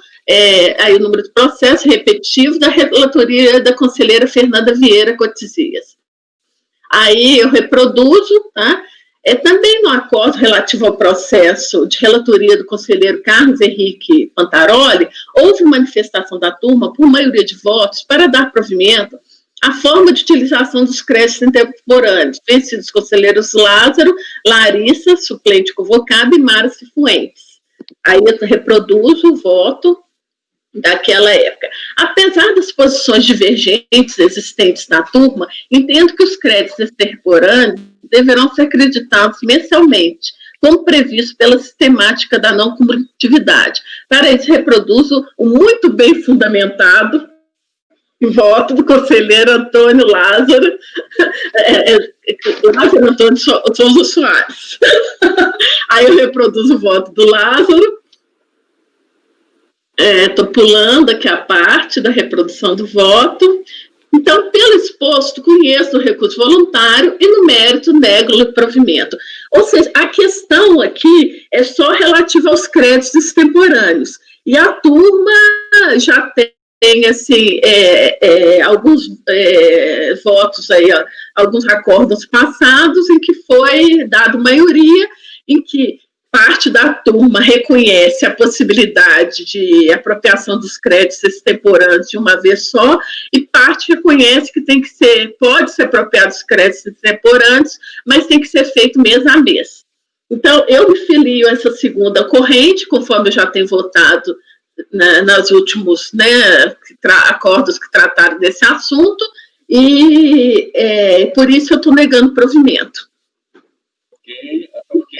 aí o número do processo repetitivo da relatoria da conselheira Fernanda Vieira Cotizias. Aí eu reproduzo, tá? Também no acordo relativo ao processo de relatoria do conselheiro Carlos Henrique Pantaroli, houve manifestação da turma por maioria de votos para dar provimento à forma de utilização dos créditos contemporâneos, vencidos os conselheiros Lázaro, Larissa, suplente convocada, e Mara Cifuentes. Aí eu reproduzo o voto daquela época. Apesar das posições divergentes existentes na turma, entendo que os créditos extemporâneos deverão ser acreditados mensalmente, como previsto pela sistemática da não cumulatividade. Para isso, reproduzo o muito bem fundamentado voto do conselheiro Antônio Lázaro, Lázaro Antônio Souza Soares. Aí eu reproduzo o voto do Lázaro. Estou pulando aqui a parte da reprodução do voto. Então, pelo exposto, conheço o recurso voluntário e, no mérito, nego o provimento. Ou seja, a questão aqui é só relativa aos créditos extemporâneos. E a turma já tem assim, alguns votos aí, ó, alguns acordos passados em que foi dado maioria, em que parte da turma reconhece a possibilidade de apropriação dos créditos extemporâneos de uma vez só, e parte reconhece que pode ser apropriado dos créditos extemporâneos, mas tem que ser feito mês a mês. Então, eu me filio a essa segunda corrente, conforme eu já tenho votado nos últimos, né, acordos que trataram desse assunto, e por isso eu estou negando provimento.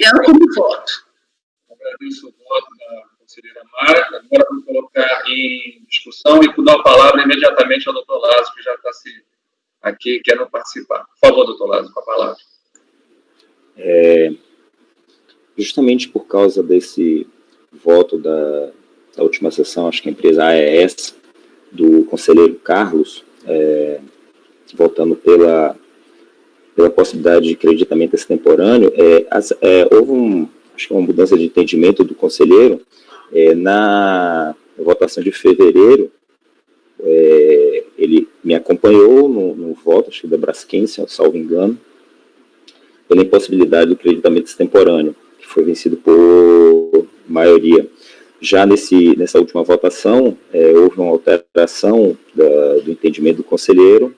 Eu como voto. Agradeço o voto da conselheira Mara. Agora vou colocar em discussão e vou dar a palavra imediatamente ao doutor Lázaro, que já está aqui querendo participar. Por favor, doutor Lázaro, com a palavra. Justamente por causa desse voto da última sessão, acho que a empresa AES, do conselheiro Carlos, votando pela possibilidade de creditamento extemporâneo, houve acho que uma mudança de entendimento do conselheiro. Na votação de fevereiro, ele me acompanhou no voto, acho que da Braskem, salvo engano, pela impossibilidade do creditamento extemporâneo, que foi vencido por maioria. Já nessa última votação, houve uma alteração do entendimento do conselheiro,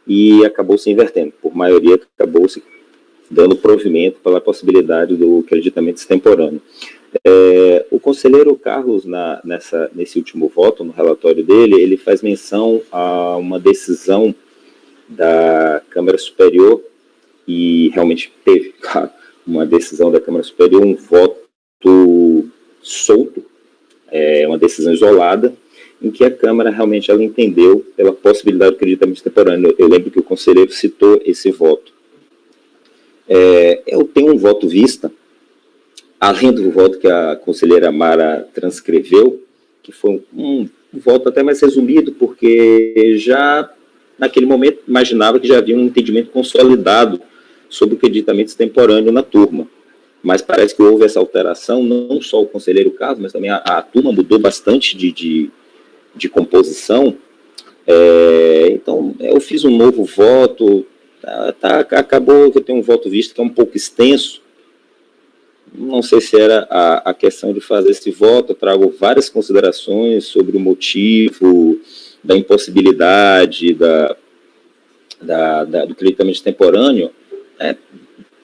e acabou se invertendo. Por maioria, acabou se dando provimento pela possibilidade do creditamento extemporâneo. O conselheiro Carlos, nesse último voto, no relatório dele, ele faz menção a uma decisão da Câmara Superior, e realmente teve, claro, uma decisão da Câmara Superior, um voto solto, uma decisão isolada, em que a Câmara realmente ela entendeu pela possibilidade do creditamento extemporâneo. Eu lembro que o conselheiro citou esse voto. Eu tenho um voto vista, além do voto que a conselheira Mara transcreveu, que foi um voto até mais resumido, porque já naquele momento imaginava que já havia um entendimento consolidado sobre o creditamento extemporâneo na turma. Mas parece que houve essa alteração, não só o conselheiro Carlos, mas também a turma mudou bastante de composição. Então, eu fiz um novo voto, acabou que eu tenho um voto visto que é um pouco extenso. Não sei se era a questão de fazer esse voto, eu trago várias considerações sobre o motivo da impossibilidade do creditamento extemporâneo,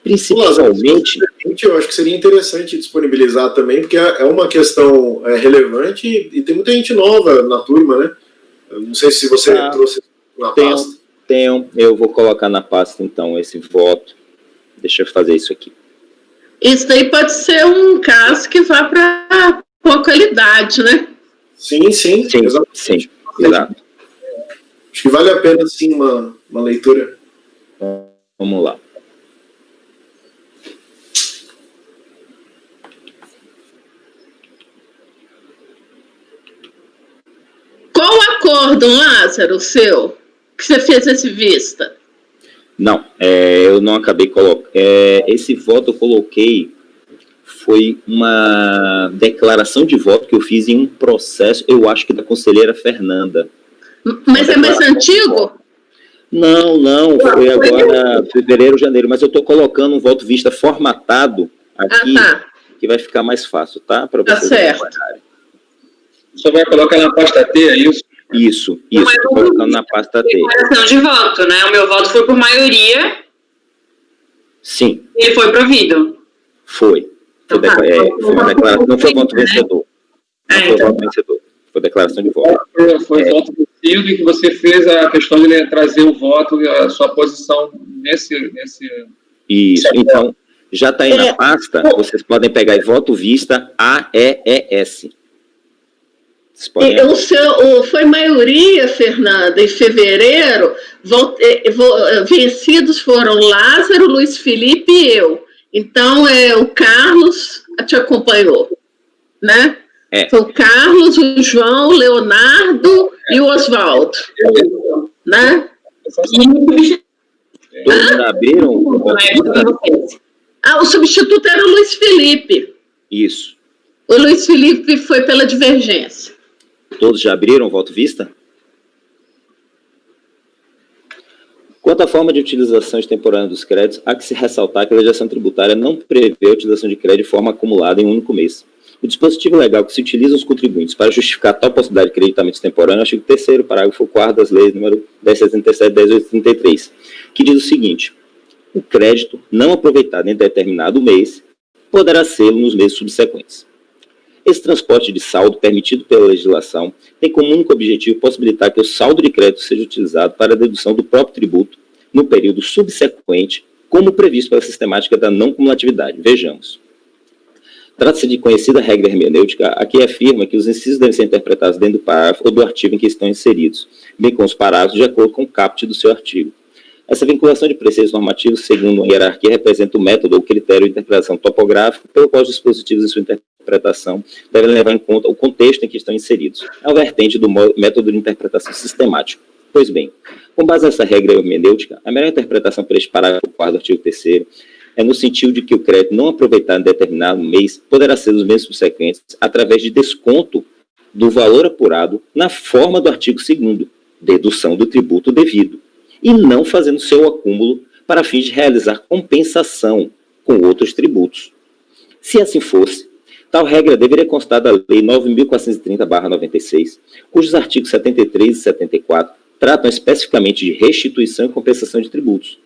principalmente... Eu acho que seria interessante disponibilizar também, porque é uma questão relevante e tem muita gente nova na turma, né? Eu não sei se você trouxe na pasta. Eu vou colocar na pasta, então, esse voto. Deixa eu fazer isso aqui. Isso daí pode ser um caso que vá para localidade, né? Sim, exatamente. Exato. Acho que vale a pena, sim, uma leitura. Vamos lá. Qual o acórdão, Lázaro, o seu, que você fez esse vista? Não, eu não acabei colocando. Esse voto eu coloquei, foi uma declaração de voto que eu fiz em um processo, eu acho que da conselheira Fernanda. Mas é mais antigo? Não, foi agora fevereiro, janeiro, mas eu estou colocando um voto vista formatado aqui, que vai ficar mais fácil, tá? Pra tá certo. Você vai colocar na pasta T, é isso? Isso, estou colocando na pasta T. Declaração de voto, né? O meu voto foi por maioria. Sim. Ele foi provido. Foi. Foi uma declaração, não foi voto vencedor. Não foi voto vencedor. Foi declaração de voto. Foi voto vencido e que você fez a questão de trazer o voto, a sua posição nesse... Isso, então, já está aí na pasta, vocês podem pegar e voto vista AEES. O seu, foi maioria, Fernanda, em fevereiro, vencidos foram Lázaro, Luiz Felipe e eu. Então, o Carlos te acompanhou, né? Foi o Carlos, o João, o Leonardo e o Oswaldo, né? Todos abriram o voto. O substituto era o Luiz Felipe. Isso. O Luiz Felipe foi pela divergência. Todos já abriram o voto vista? Quanto à forma de utilização extemporânea dos créditos, há que se ressaltar que a legislação tributária não prevê a utilização de crédito de forma acumulada em um único mês. O dispositivo legal que se utiliza os contribuintes para justificar tal possibilidade de creditamento extemporâneo é o artigo 3º, parágrafo 4º das leis número 1077 e 1033, que diz o seguinte: o crédito não aproveitado em determinado mês poderá ser nos meses subsequentes. Esse transporte de saldo permitido pela legislação tem como único objetivo possibilitar que o saldo de crédito seja utilizado para a dedução do próprio tributo no período subsequente, como previsto pela sistemática da não cumulatividade. Vejamos. Trata-se de conhecida regra hermenêutica, a que afirma que os incisos devem ser interpretados dentro do parágrafo ou do artigo em que estão inseridos, bem com os parágrafos de acordo com o caput do seu artigo. Essa vinculação de preceitos normativos, segundo uma hierarquia, representa o método ou critério de interpretação topográfica, pelo qual os dispositivos em sua interpretação devem levar em conta o contexto em que estão inseridos. É uma vertente do método de interpretação sistemático. Pois bem, com base nessa regra hermenêutica, a melhor interpretação para este parágrafo 4º do artigo 3º é no sentido de que o crédito não aproveitado em determinado mês poderá ser dos meses subsequentes através de desconto do valor apurado na forma do artigo 2º, dedução do tributo devido, e não fazendo seu acúmulo para fins de realizar compensação com outros tributos. Se assim fosse, tal regra deveria constar da Lei 9.430/96, cujos artigos 73 e 74 tratam especificamente de restituição e compensação de tributos,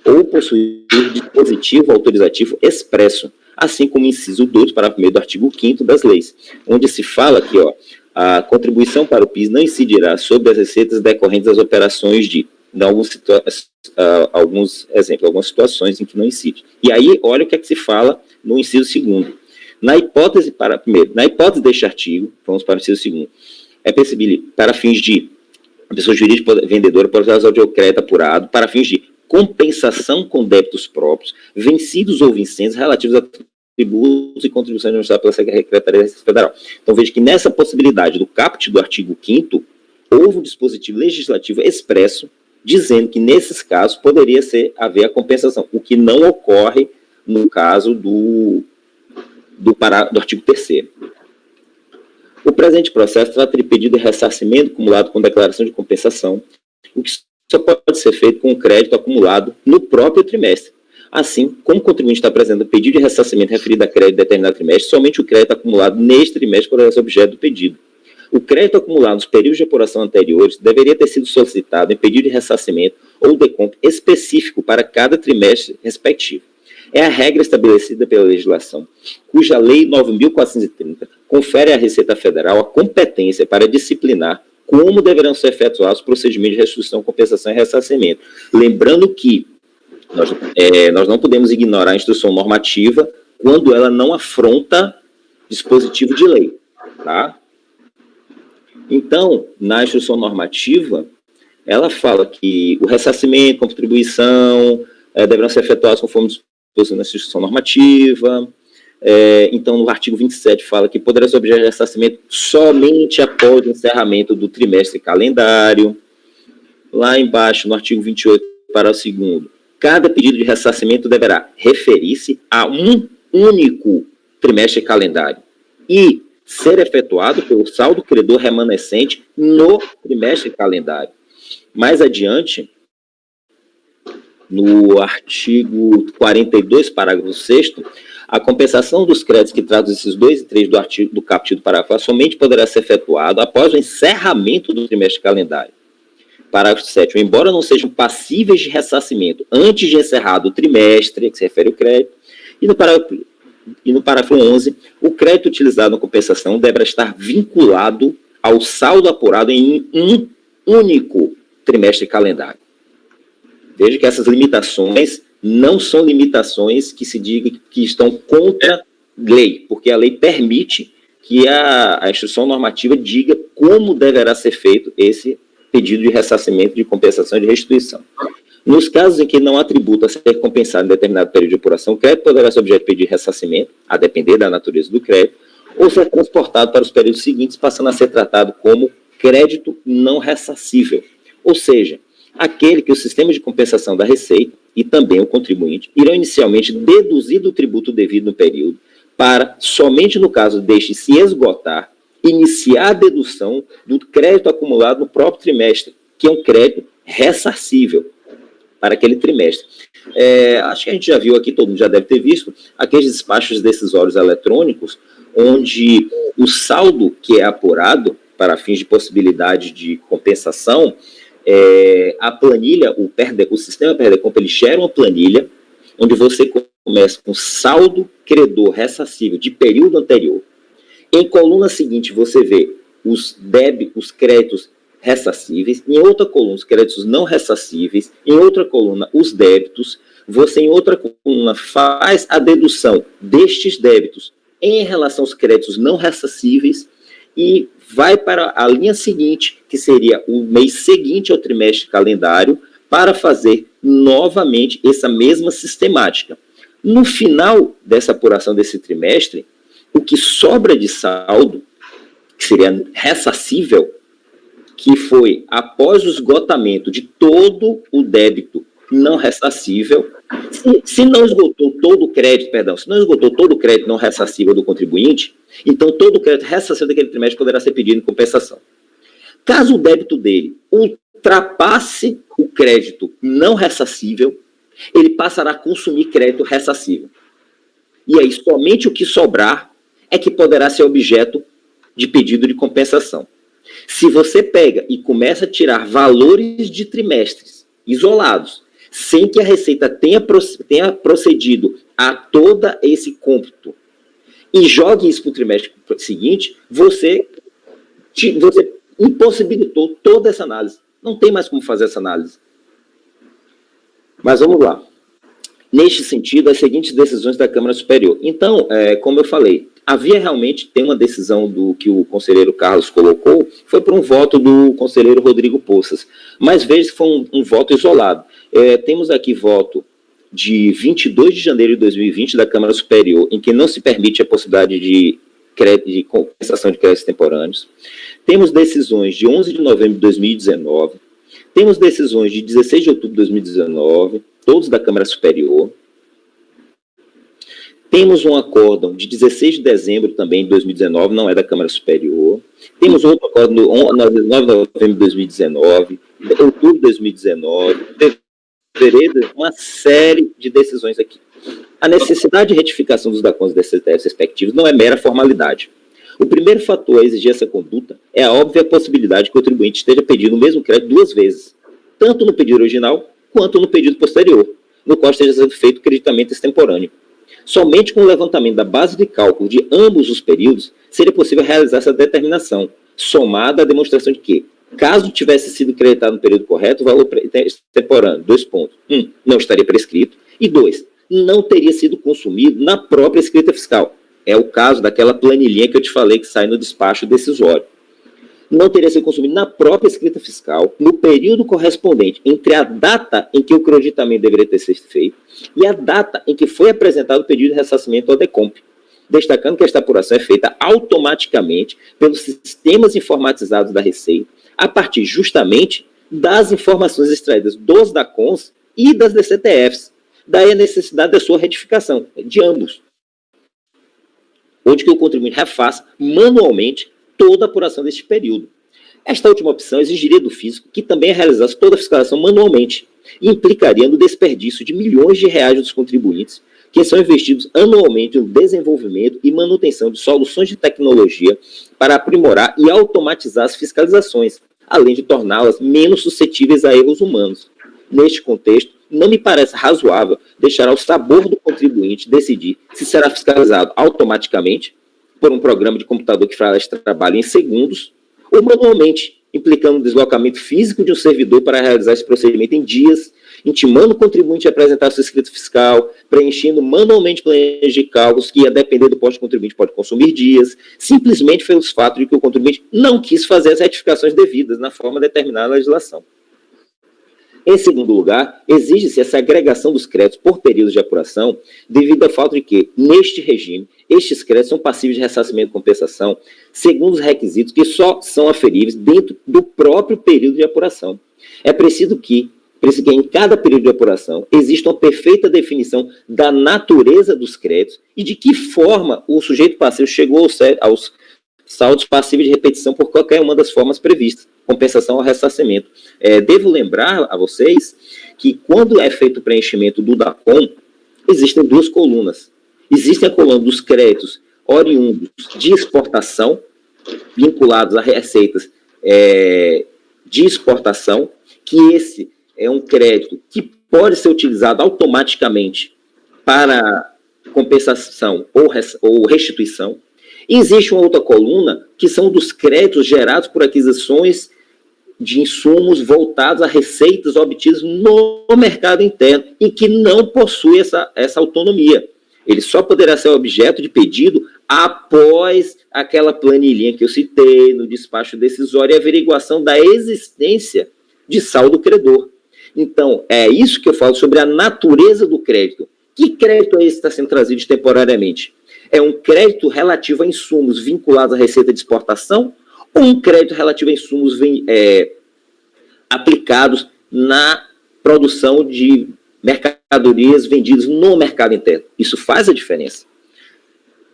ou possuir dispositivo autorizativo expresso, assim como o inciso 2, parágrafo 1º do artigo 5º das leis, onde se fala que a contribuição para o PIS não incidirá sobre as receitas decorrentes das operações de alguns exemplos, algumas situações em que não incide. E aí, olha o que é que se fala no inciso 2º. Na hipótese deste artigo, vamos para o inciso 2º, é percebível para fins de a pessoa jurídica vendedora pode usar o crédito apurado para fins de compensação com débitos próprios, vencidos ou vincentes relativos a tributos e contribuições administradas pela Secretaria da Receita Federal. Então, veja que nessa possibilidade do caput do artigo 5º, houve um dispositivo legislativo expresso dizendo que, nesses casos, poderia haver a compensação, o que não ocorre no caso do artigo 3º. O presente processo trata de pedido de ressarcimento acumulado com declaração de compensação, o que só pode ser feito com crédito acumulado no próprio trimestre. Assim, como o contribuinte está apresentando pedido de ressarcimento referido a crédito de determinado trimestre, somente o crédito acumulado neste trimestre poderá ser objeto do pedido. O crédito acumulado nos períodos de apuração anteriores deveria ter sido solicitado em pedido de ressarcimento ou decompro específico para cada trimestre respectivo. É a regra estabelecida pela legislação, cuja Lei 9.430 confere à Receita Federal a competência para disciplinar como deverão ser efetuados os procedimentos de restituição, compensação e ressarcimento. Lembrando que nós não podemos ignorar a instrução normativa quando ela não afronta dispositivo de lei. Tá? Então, na instrução normativa, ela fala que o ressarcimento, contribuição, deverão ser efetuados conforme disposição na instrução normativa. Então, no artigo 27, fala que poderá ser objeto de ressarcimento somente após o encerramento do trimestre calendário. Lá embaixo, no artigo 28, parágrafo 2º, cada pedido de ressarcimento deverá referir-se a um único trimestre calendário e ser efetuado pelo saldo credor remanescente no trimestre calendário. Mais adiante, no artigo 42, parágrafo 6º, a compensação dos créditos que trazem esses 2 e 3 do caput do parágrafo somente poderá ser efetuado após o encerramento do trimestre calendário. Parágrafo 7º, embora não sejam passíveis de ressarcimento antes de encerrado o trimestre, que se refere ao crédito, e no parágrafo 11, o crédito utilizado na compensação deverá estar vinculado ao saldo apurado em um único trimestre calendário. Veja que essas limitações não são limitações que se diga que estão contra a lei, porque a lei permite que a instrução normativa diga como deverá ser feito esse pedido de ressarcimento, de compensação e de restituição. Nos casos em que não há tributo a ser compensado em determinado período de apuração, o crédito poderá ser objeto de pedido de ressarcimento, a depender da natureza do crédito, ou ser transportado para os períodos seguintes, passando a ser tratado como crédito não ressarcível. Ou seja, aquele que o sistema de compensação da Receita e também o contribuinte irão inicialmente deduzir do tributo devido no período, para, somente no caso deste se esgotar, iniciar a dedução do crédito acumulado no próprio trimestre, que é um crédito ressarcível para aquele trimestre. Acho que a gente já viu aqui, todo mundo já deve ter visto, aqueles despachos decisórios eletrônicos, onde o saldo que é apurado para fins de possibilidade de compensação, a planilha, o sistema Perdecomp, ele gera uma planilha onde você começa com saldo credor ressarcível de período anterior. Em coluna seguinte, você vê os créditos ressarcíveis, em outra coluna, os créditos não ressarcíveis, em outra coluna, os débitos. Você, em outra coluna, faz a dedução destes débitos em relação aos créditos não ressarcíveis e vai para a linha seguinte, que seria o mês seguinte ao trimestre calendário, para fazer novamente essa mesma sistemática. No final dessa apuração desse trimestre, o que sobra de saldo, que seria ressarcível, que foi após o esgotamento de todo o débito não ressarcível, se não esgotou todo o crédito, se não esgotou todo o crédito não ressarcível do contribuinte, então todo o crédito ressarcível daquele trimestre poderá ser pedido em compensação. Caso o débito dele ultrapasse o crédito não ressarcível, ele passará a consumir crédito ressarcível. E aí somente o que sobrar é que poderá ser objeto de pedido de compensação. Se você pega e começa a tirar valores de trimestres isolados, sem que a Receita tenha procedido a todo esse cômputo, e jogue isso para o trimestre seguinte, você impossibilitou toda essa análise. Não tem mais como fazer essa análise. Mas vamos lá. Neste sentido, as seguintes decisões da Câmara Superior. Então, como eu falei, havia realmente, tem uma decisão do que o conselheiro Carlos colocou, foi por um voto do conselheiro Rodrigo Poças. Mas veja que foi um voto isolado. Temos aqui voto de 22 de janeiro de 2020 da Câmara Superior, em que não se permite a possibilidade de compensação de créditos temporâneos. Temos decisões de 11 de novembro de 2019. Temos decisões de 16 de outubro de 2019, todos da Câmara Superior. Temos um acórdão de 16 de dezembro também de 2019, não é da Câmara Superior. Temos outro acórdão de 9 de novembro de 2019, outubro de 2019, fevereiro, uma série de decisões aqui. A necessidade de retificação dos DACONs desses CTFs respectivos não é mera formalidade. O primeiro fator a exigir essa conduta é a óbvia possibilidade que o contribuinte esteja pedindo o mesmo crédito 2 vezes, tanto no pedido original quanto no pedido posterior, no qual esteja sendo feito creditamento extemporâneo. Somente com o levantamento da base de cálculo de ambos os períodos seria possível realizar essa determinação, somada à demonstração de que, caso tivesse sido creditado no período correto, o valor extemporâneo, 2 pontos. 1, não estaria prescrito, e 2, não teria sido consumido na própria escrita fiscal. É o caso daquela planilhinha que eu te falei que sai no despacho decisório. Não teria sido consumido na própria escrita fiscal, no período correspondente entre a data em que o creditamento deveria ter sido feito e a data em que foi apresentado o pedido de ressarcimento ao DECOMP, destacando que esta apuração é feita automaticamente pelos sistemas informatizados da Receita, a partir justamente das informações extraídas dos DACONs e das DCTFs. Daí a necessidade da sua retificação, de ambos. Ou de que o contribuinte refaça manualmente toda a apuração deste período. Esta última opção exigiria do físico que também realizasse toda a fiscalização manualmente e implicaria no desperdício de milhões de reais dos contribuintes que são investidos anualmente no desenvolvimento e manutenção de soluções de tecnologia para aprimorar e automatizar as fiscalizações, além de torná-las menos suscetíveis a erros humanos. Neste contexto, não me parece razoável deixar ao sabor do contribuinte decidir se será fiscalizado automaticamente por um programa de computador que faz trabalho em segundos ou manualmente, implicando o deslocamento físico de um servidor para realizar esse procedimento em dias, intimando o contribuinte a apresentar seu escrito fiscal, preenchendo manualmente planilhas de cálculos que, a depender do posto do contribuinte, pode consumir dias, simplesmente pelos fatos de que o contribuinte não quis fazer as retificações devidas na forma determinada na legislação. Em segundo lugar, exige-se essa agregação dos créditos por períodos de apuração, devido ao fato de que, neste regime, estes créditos são passíveis de ressarcimento e compensação, segundo os requisitos que só são aferíveis dentro do próprio período de apuração. É preciso que em cada período de apuração exista uma perfeita definição da natureza dos créditos e de que forma o sujeito passivo chegou aos saldos passíveis de repetição por qualquer uma das formas previstas, compensação ou ressarcimento. Devo lembrar a vocês que quando é feito o preenchimento do DACOM, existem 2 colunas. Existe a coluna dos créditos oriundos de exportação, vinculados a receitas de exportação, que esse é um crédito que pode ser utilizado automaticamente para compensação ou restituição. E existe uma outra coluna, que são dos créditos gerados por aquisições de insumos voltados a receitas obtidas no mercado interno e que não possui essa autonomia. Ele só poderá ser objeto de pedido após aquela planilhinha que eu citei no despacho decisório e averiguação da existência de saldo credor. Então, é isso que eu falo sobre a natureza do crédito. Que crédito é esse que está sendo trazido temporariamente? É um crédito relativo a insumos vinculados à receita de exportação ou um crédito relativo a insumos aplicados na produção de mercadorias vendidas no mercado interno? Isso faz a diferença.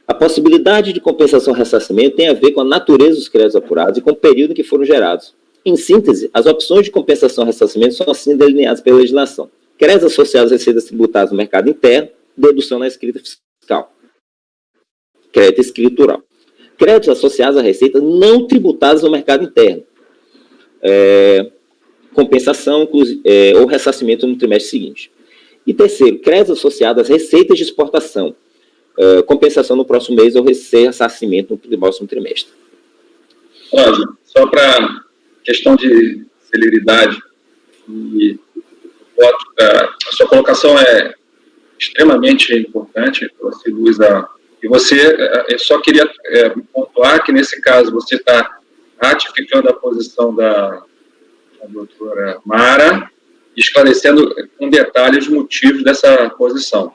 A possibilidade de compensação e ressarcimento tem a ver com a natureza dos créditos apurados e com o período em que foram gerados. Em síntese, as opções de compensação e ressarcimento são assim delineadas pela legislação. Créditos associados a receitas tributadas no mercado interno, dedução na escrita fiscal. Crédito escritural. créditos associados à receita não tributados no mercado interno. Compensação ou ressarcimento no trimestre seguinte. E terceiro, créditos associados às receitas de exportação, compensação no próximo mês ou ressarcimento no próximo trimestre. Cláudio, só para questão de celeridade, e a sua colocação é extremamente importante, você, Luísa, e você, eu só queria pontuar que nesse caso você está ratificando a posição da doutora Mara, esclarecendo com detalhes os motivos dessa posição.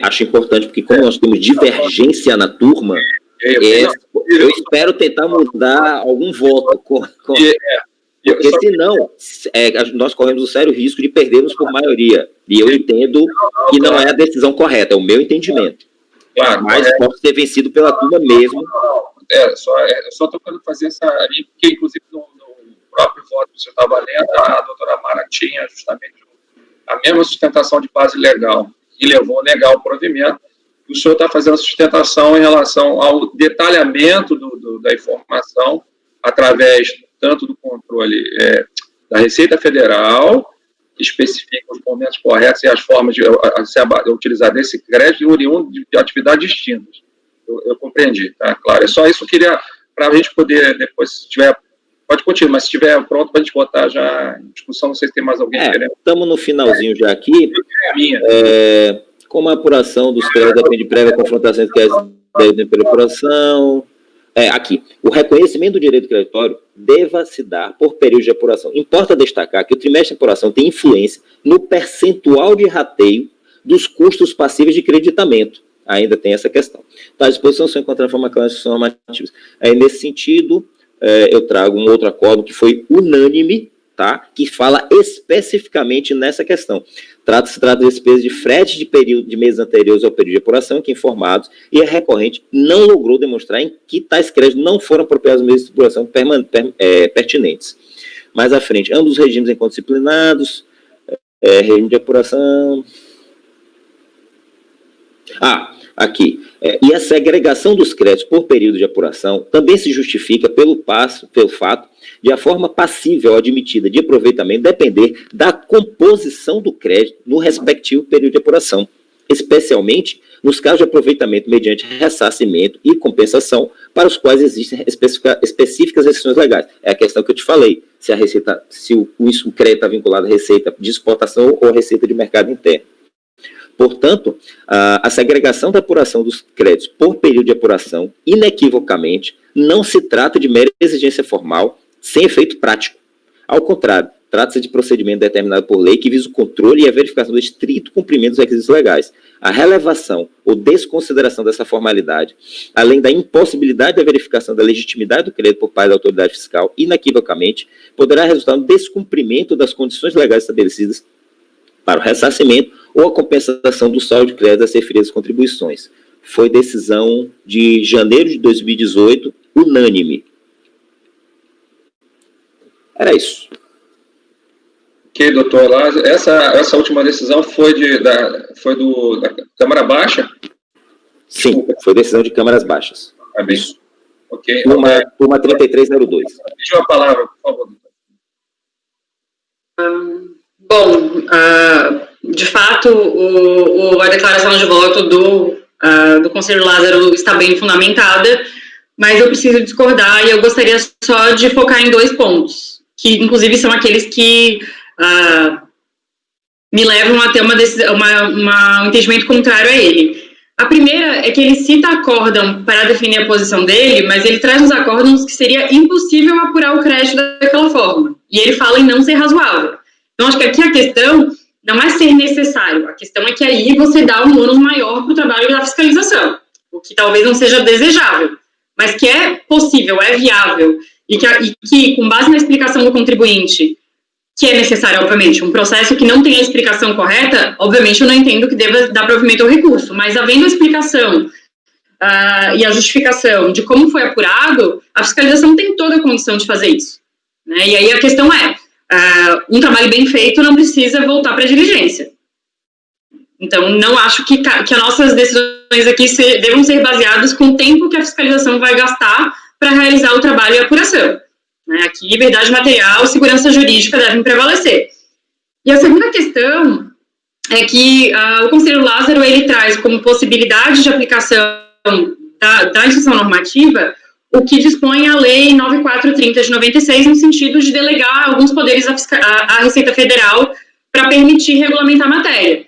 Acho importante, porque como nós temos divergência na turma, eu espero tentar mudar algum voto, porque senão nós corremos o sério risco de perdermos por maioria, e eu entendo que não é a decisão correta, é o meu entendimento. Claro, mas pode ser vencido pela turma mesmo. Eu só estou querendo fazer essa linha, porque inclusive no próprio voto que você estava lendo, a doutora Mara tinha justamente a mesma sustentação de base legal, e levou a negar o provimento, e o senhor está fazendo a sustentação em relação ao detalhamento da informação, através tanto do controle da Receita Federal, que especifica os momentos corretos e as formas de utilizar desse crédito oriundo de atividades distintas. Eu compreendi, tá? Claro, é só isso que eu queria, para a gente poder, depois, se tiver, pode continuar, mas se estiver pronto para a gente botar já em discussão, não sei se tem mais alguém querendo. Estamos no finalzinho já aqui. Como a apuração dos créditos depende de prévia confrontação entre créditos pela apuração. Aqui, o reconhecimento do direito creditório deva se dar por período de apuração. Importa destacar que o trimestre de apuração tem influência no percentual de rateio dos custos passíveis de creditamento. Ainda tem essa questão. Está à disposição, se encontrar forma clara de normativas. Nesse sentido, eu trago um outro acordo que foi unânime, tá? Que fala especificamente nessa questão. Trata-se de despesas de frete de meses anteriores ao período de apuração, que informados e a recorrente não logrou demonstrar em que tais créditos não foram apropriados nos meses de apuração pertinentes. Mais à frente, ambos os regimes em contos disciplinados, regime de apuração... Aqui. E a segregação dos créditos por período de apuração também se justifica pelo fato de a forma passível ou admitida de aproveitamento depender da composição do crédito no respectivo período de apuração, especialmente nos casos de aproveitamento mediante ressarcimento e compensação, para os quais existem específicas restrições legais. É a questão que eu te falei, se o crédito está vinculado à receita de exportação ou à receita de mercado interno. Portanto, a segregação da apuração dos créditos por período de apuração, inequivocamente, não se trata de mera exigência formal, sem efeito prático. Ao contrário, trata-se de procedimento determinado por lei que visa o controle e a verificação do estrito cumprimento dos requisitos legais. A relevação ou desconsideração dessa formalidade, além da impossibilidade da verificação da legitimidade do crédito por parte da autoridade fiscal, inequivocamente, poderá resultar no descumprimento das condições legais estabelecidas para o ressarcimento ou a compensação do saldo de crédito a ser referidas às contribuições. Foi decisão de janeiro de 2018, unânime. Era isso. Ok, doutor Lázaro. Essa última decisão foi da Câmara Baixa? Sim, desculpa. Foi decisão de Câmaras Baixas. Isso. Ok. Turma 3302. Pediu a palavra, por favor, doutor. Bom, de fato, a declaração de voto do conselheiro Lázaro está bem fundamentada, mas eu preciso discordar e eu gostaria só de focar em 2 pontos, que inclusive são aqueles que me levam a ter um entendimento contrário a ele. A primeira é que ele cita acórdão para definir a posição dele, mas ele traz uns acórdãos que seria impossível apurar o crédito daquela forma, e ele fala em não ser razoável. Então, acho que aqui a questão não é ser necessário, a questão é que aí você dá um ônus maior para o trabalho da fiscalização, o que talvez não seja desejável, mas que é possível, é viável, e que com base na explicação do contribuinte, que é necessário, obviamente, um processo que não tem a explicação correta, obviamente eu não entendo que deva dar provimento ao recurso, mas havendo a explicação e a justificação de como foi apurado, a fiscalização tem toda a condição de fazer isso, né? E aí a questão é, um trabalho bem feito não precisa voltar para a diligência. Então, não acho que as nossas decisões aqui devam ser baseadas com o tempo que a fiscalização vai gastar para realizar o trabalho e a apuração. Aqui, verdade material, segurança jurídica devem prevalecer. E a segunda questão é que o conselheiro Lázaro, ele traz como possibilidade de aplicação da instituição normativa o que dispõe a Lei 9430 de 96, no sentido de delegar alguns poderes à Receita Federal para permitir regulamentar a matéria.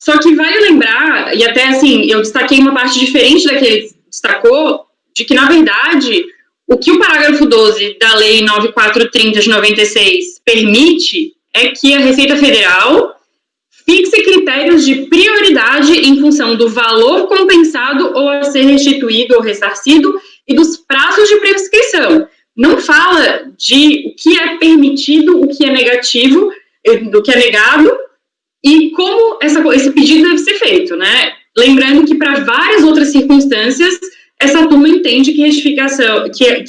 Só que vale lembrar, e até assim, eu destaquei uma parte diferente da que ele destacou, de que, na verdade, o que o parágrafo 12 da Lei 9430 de 96 permite é que a Receita Federal fixe critérios de prioridade em função do valor compensado ou a ser restituído ou ressarcido e dos prazos de prescrição. Não fala de o que é permitido, o que é negativo, do que é negado e como esse pedido deve ser feito, né? Lembrando que para várias outras circunstâncias essa turma entende que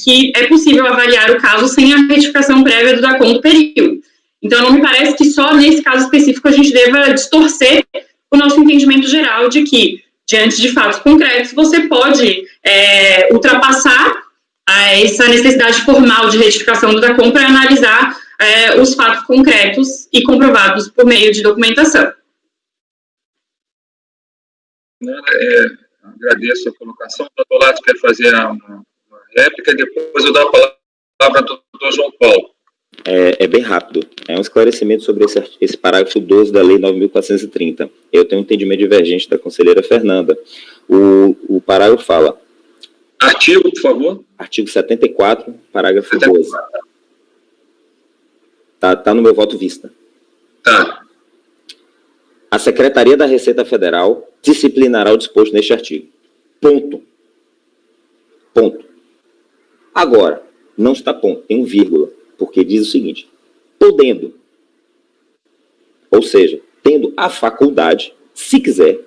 que é possível avaliar o caso sem a retificação prévia do DACOM do período. Então, não me parece que só nesse caso específico a gente deva distorcer o nosso entendimento geral de que, diante de fatos concretos, você pode ultrapassar essa necessidade formal de retificação do DACOM para analisar os fatos concretos e comprovados por meio de documentação. Agradeço a colocação. O doutor Lato quer fazer uma réplica, depois eu dou a palavra ao doutor João Paulo. É bem rápido. É um esclarecimento sobre esse parágrafo 12 da Lei 9.430. Eu tenho um entendimento divergente da conselheira Fernanda. O parágrafo fala... Artigo, por favor. Artigo 74, parágrafo 12. Tá no meu voto vista. Tá. A Secretaria da Receita Federal disciplinará o disposto neste artigo. Ponto. Agora, não está ponto, tem um vírgula, porque diz o seguinte: podendo, ou seja, tendo a faculdade, se quiser,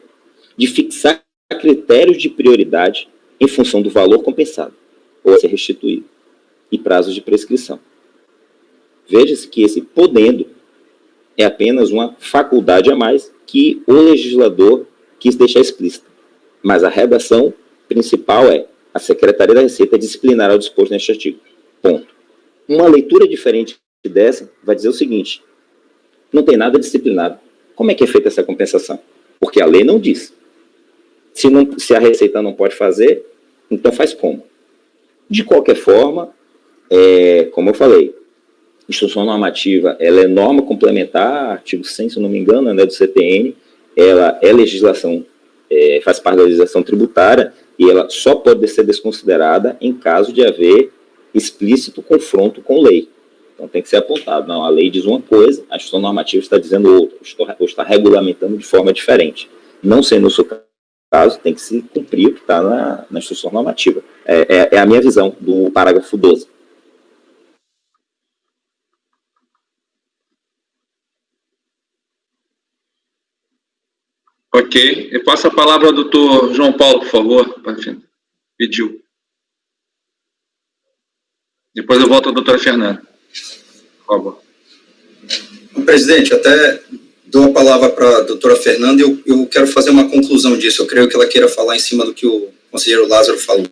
de fixar critérios de prioridade em função do valor compensado ou a ser restituído e prazos de prescrição. Veja-se que esse podendo é apenas uma faculdade a mais que o legislador quis deixar explícita. Mas a redação principal é: a Secretaria da Receita disciplinará o disposto neste artigo. Ponto. Uma leitura diferente dessa vai dizer o seguinte: não tem nada disciplinado. Como é que é feita essa compensação? Porque a lei não diz. Se a Receita não pode fazer, então faz como? De qualquer forma, como eu falei, instrução normativa, ela é norma complementar, artigo 100, se eu não me engano, né, do CTN, ela é legislação, faz parte da legislação tributária, e ela só pode ser desconsiderada em caso de haver explícito confronto com lei. Então tem que ser apontado, não, a lei diz uma coisa, a instrução normativa está dizendo outra, ou está regulamentando de forma diferente. Não sendo o seu caso, tem que se cumprir o que está na instrução normativa. É a minha visão do parágrafo 12. Ok. Eu passo a palavra ao doutor João Paulo, por favor. Pediu. Depois eu volto à doutora Fernanda. Por favor. Presidente, até dou a palavra para a doutora Fernanda e eu quero fazer uma conclusão disso. Eu creio que ela queira falar em cima do que o conselheiro Lázaro falou.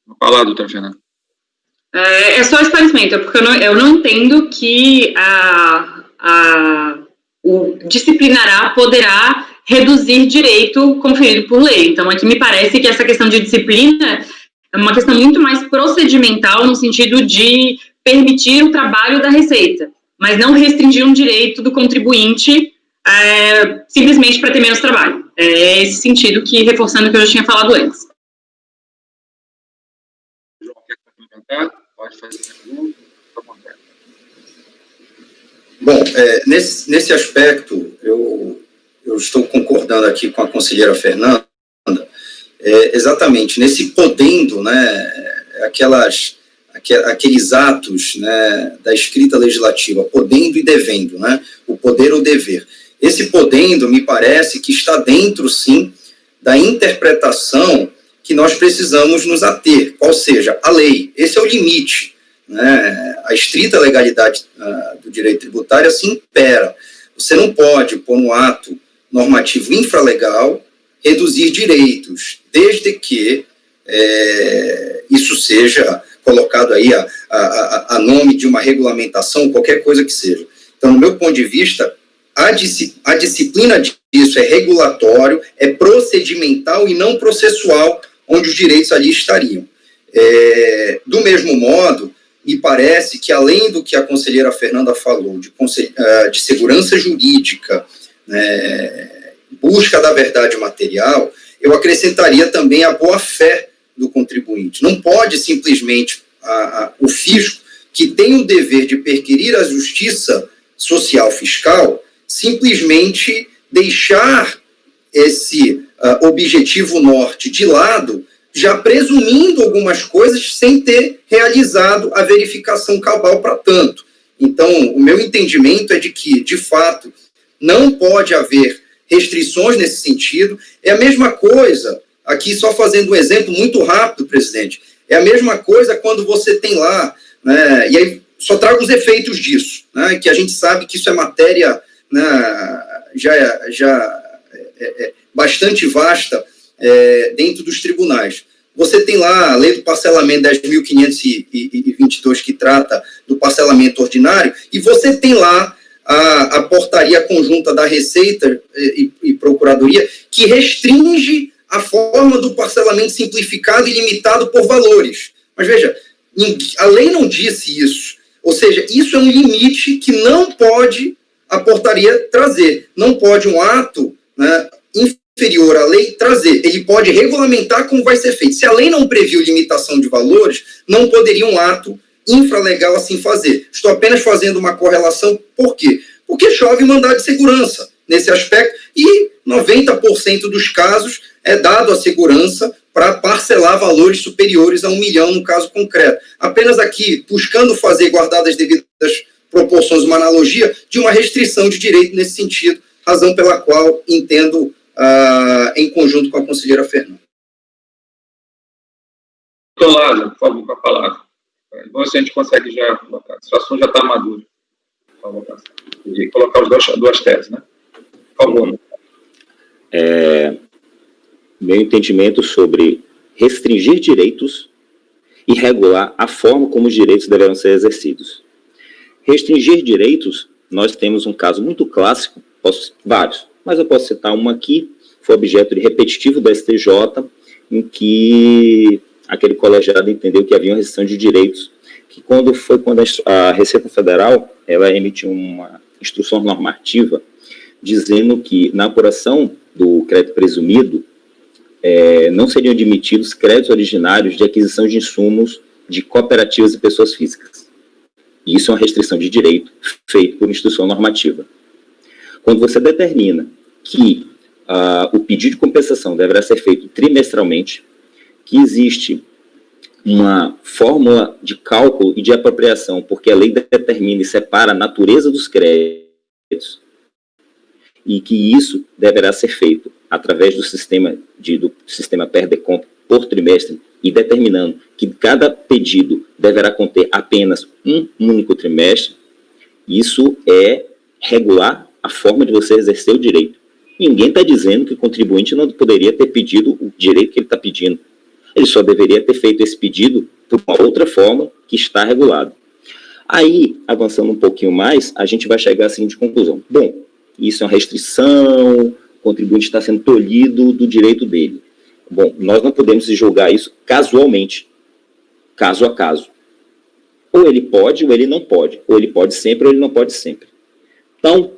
Vou falar, doutora Fernanda. É só esclarecimento, porque eu não entendo que o disciplinará poderá reduzir direito conferido por lei. Então, aqui me parece que essa questão de disciplina é uma questão muito mais procedimental, no sentido de permitir o trabalho da Receita, mas não restringir um direito do contribuinte simplesmente para ter menos trabalho. É esse sentido que, reforçando o que eu já tinha falado antes. João, quer complementar? Pode fazer a pergunta. Bom, nesse aspecto, eu estou concordando aqui com a conselheira Fernanda, exatamente, nesse podendo, né, aqueles atos, né, da escrita legislativa, podendo e devendo, né, o poder ou o dever. Esse podendo, me parece que está dentro, sim, da interpretação que nós precisamos nos ater, qual seja, a lei. Esse é o limite. Né, a estrita legalidade do direito tributário assim impera. Você não pode pôr no ato normativo infralegal reduzir direitos, desde que isso seja colocado aí a nome de uma regulamentação, qualquer coisa que seja. Então, no meu ponto de vista, a disciplina disso é regulatório, é procedimental e não processual, onde os direitos ali estariam. Do mesmo modo, me parece que, além do que a conselheira Fernanda falou, de segurança jurídica, busca da verdade material, eu acrescentaria também a boa-fé do contribuinte. Não pode simplesmente o fisco, que tem o dever de perquirir a justiça social fiscal, simplesmente deixar esse objetivo norte de lado, já presumindo algumas coisas sem ter realizado a verificação cabal para tanto. Então, o meu entendimento é de que, de fato, não pode haver restrições nesse sentido. É a mesma coisa, aqui só fazendo um exemplo muito rápido, presidente, é a mesma coisa quando você tem lá, né, e aí só trago os efeitos disso, né, que a gente sabe que isso é matéria, né, já bastante vasta dentro dos tribunais. Você tem lá a lei do parcelamento 10.522, que trata do parcelamento ordinário, e você tem lá a portaria conjunta da Receita e Procuradoria, que restringe a forma do parcelamento simplificado e limitado por valores. Mas veja, a lei não disse isso. Ou seja, isso é um limite que não pode a portaria trazer. Não pode um ato, né, inferior à lei trazer. Ele pode regulamentar como vai ser feito. Se a lei não previu limitação de valores, não poderia um ato infralegal assim fazer. Estou apenas fazendo uma correlação. Por quê? Porque chove mandado de segurança nesse aspecto e 90% dos casos é dado a segurança para parcelar valores superiores a 1 milhão no caso concreto. Apenas aqui, buscando fazer, guardadas as devidas proporções, uma analogia de uma restrição de direito nesse sentido, razão pela qual entendo em conjunto com a conselheira Fernanda. Doutor Lázaro, por favor, com a palavra. Então, se a gente consegue já colocar, a situação já está madura. Por favor, e colocar as duas teses, né? Por favor. Meu entendimento sobre restringir direitos e regular a forma como os direitos deverão ser exercidos. Restringir direitos, nós temos um caso muito clássico, vários, mas eu posso citar uma aqui, foi objeto de repetitivo da STJ, em que aquele colegiado entendeu que havia uma restrição de direitos, que quando a Receita Federal, ela emitiu uma instrução normativa, dizendo que na apuração do crédito presumido, não seriam admitidos créditos originários de aquisição de insumos de cooperativas e pessoas físicas. E isso é uma restrição de direito feita por instrução normativa. Quando você determina que o pedido de compensação deverá ser feito trimestralmente, que existe uma fórmula de cálculo e de apropriação, porque a lei determina e separa a natureza dos créditos, e que isso deverá ser feito através do sistema PERDECOMP por trimestre, e determinando que cada pedido deverá conter apenas um único trimestre, isso é regular a forma de você exercer o direito. Ninguém está dizendo que o contribuinte não poderia ter pedido o direito que ele está pedindo. Ele só deveria ter feito esse pedido por uma outra forma que está regulado. Aí, avançando um pouquinho mais, a gente vai chegar assim de conclusão. Bom, isso é uma restrição, o contribuinte está sendo tolhido do direito dele. Bom, nós não podemos julgar isso casualmente, caso a caso. Ou ele pode, ou ele não pode. Ou ele pode sempre, ou ele não pode sempre. Então,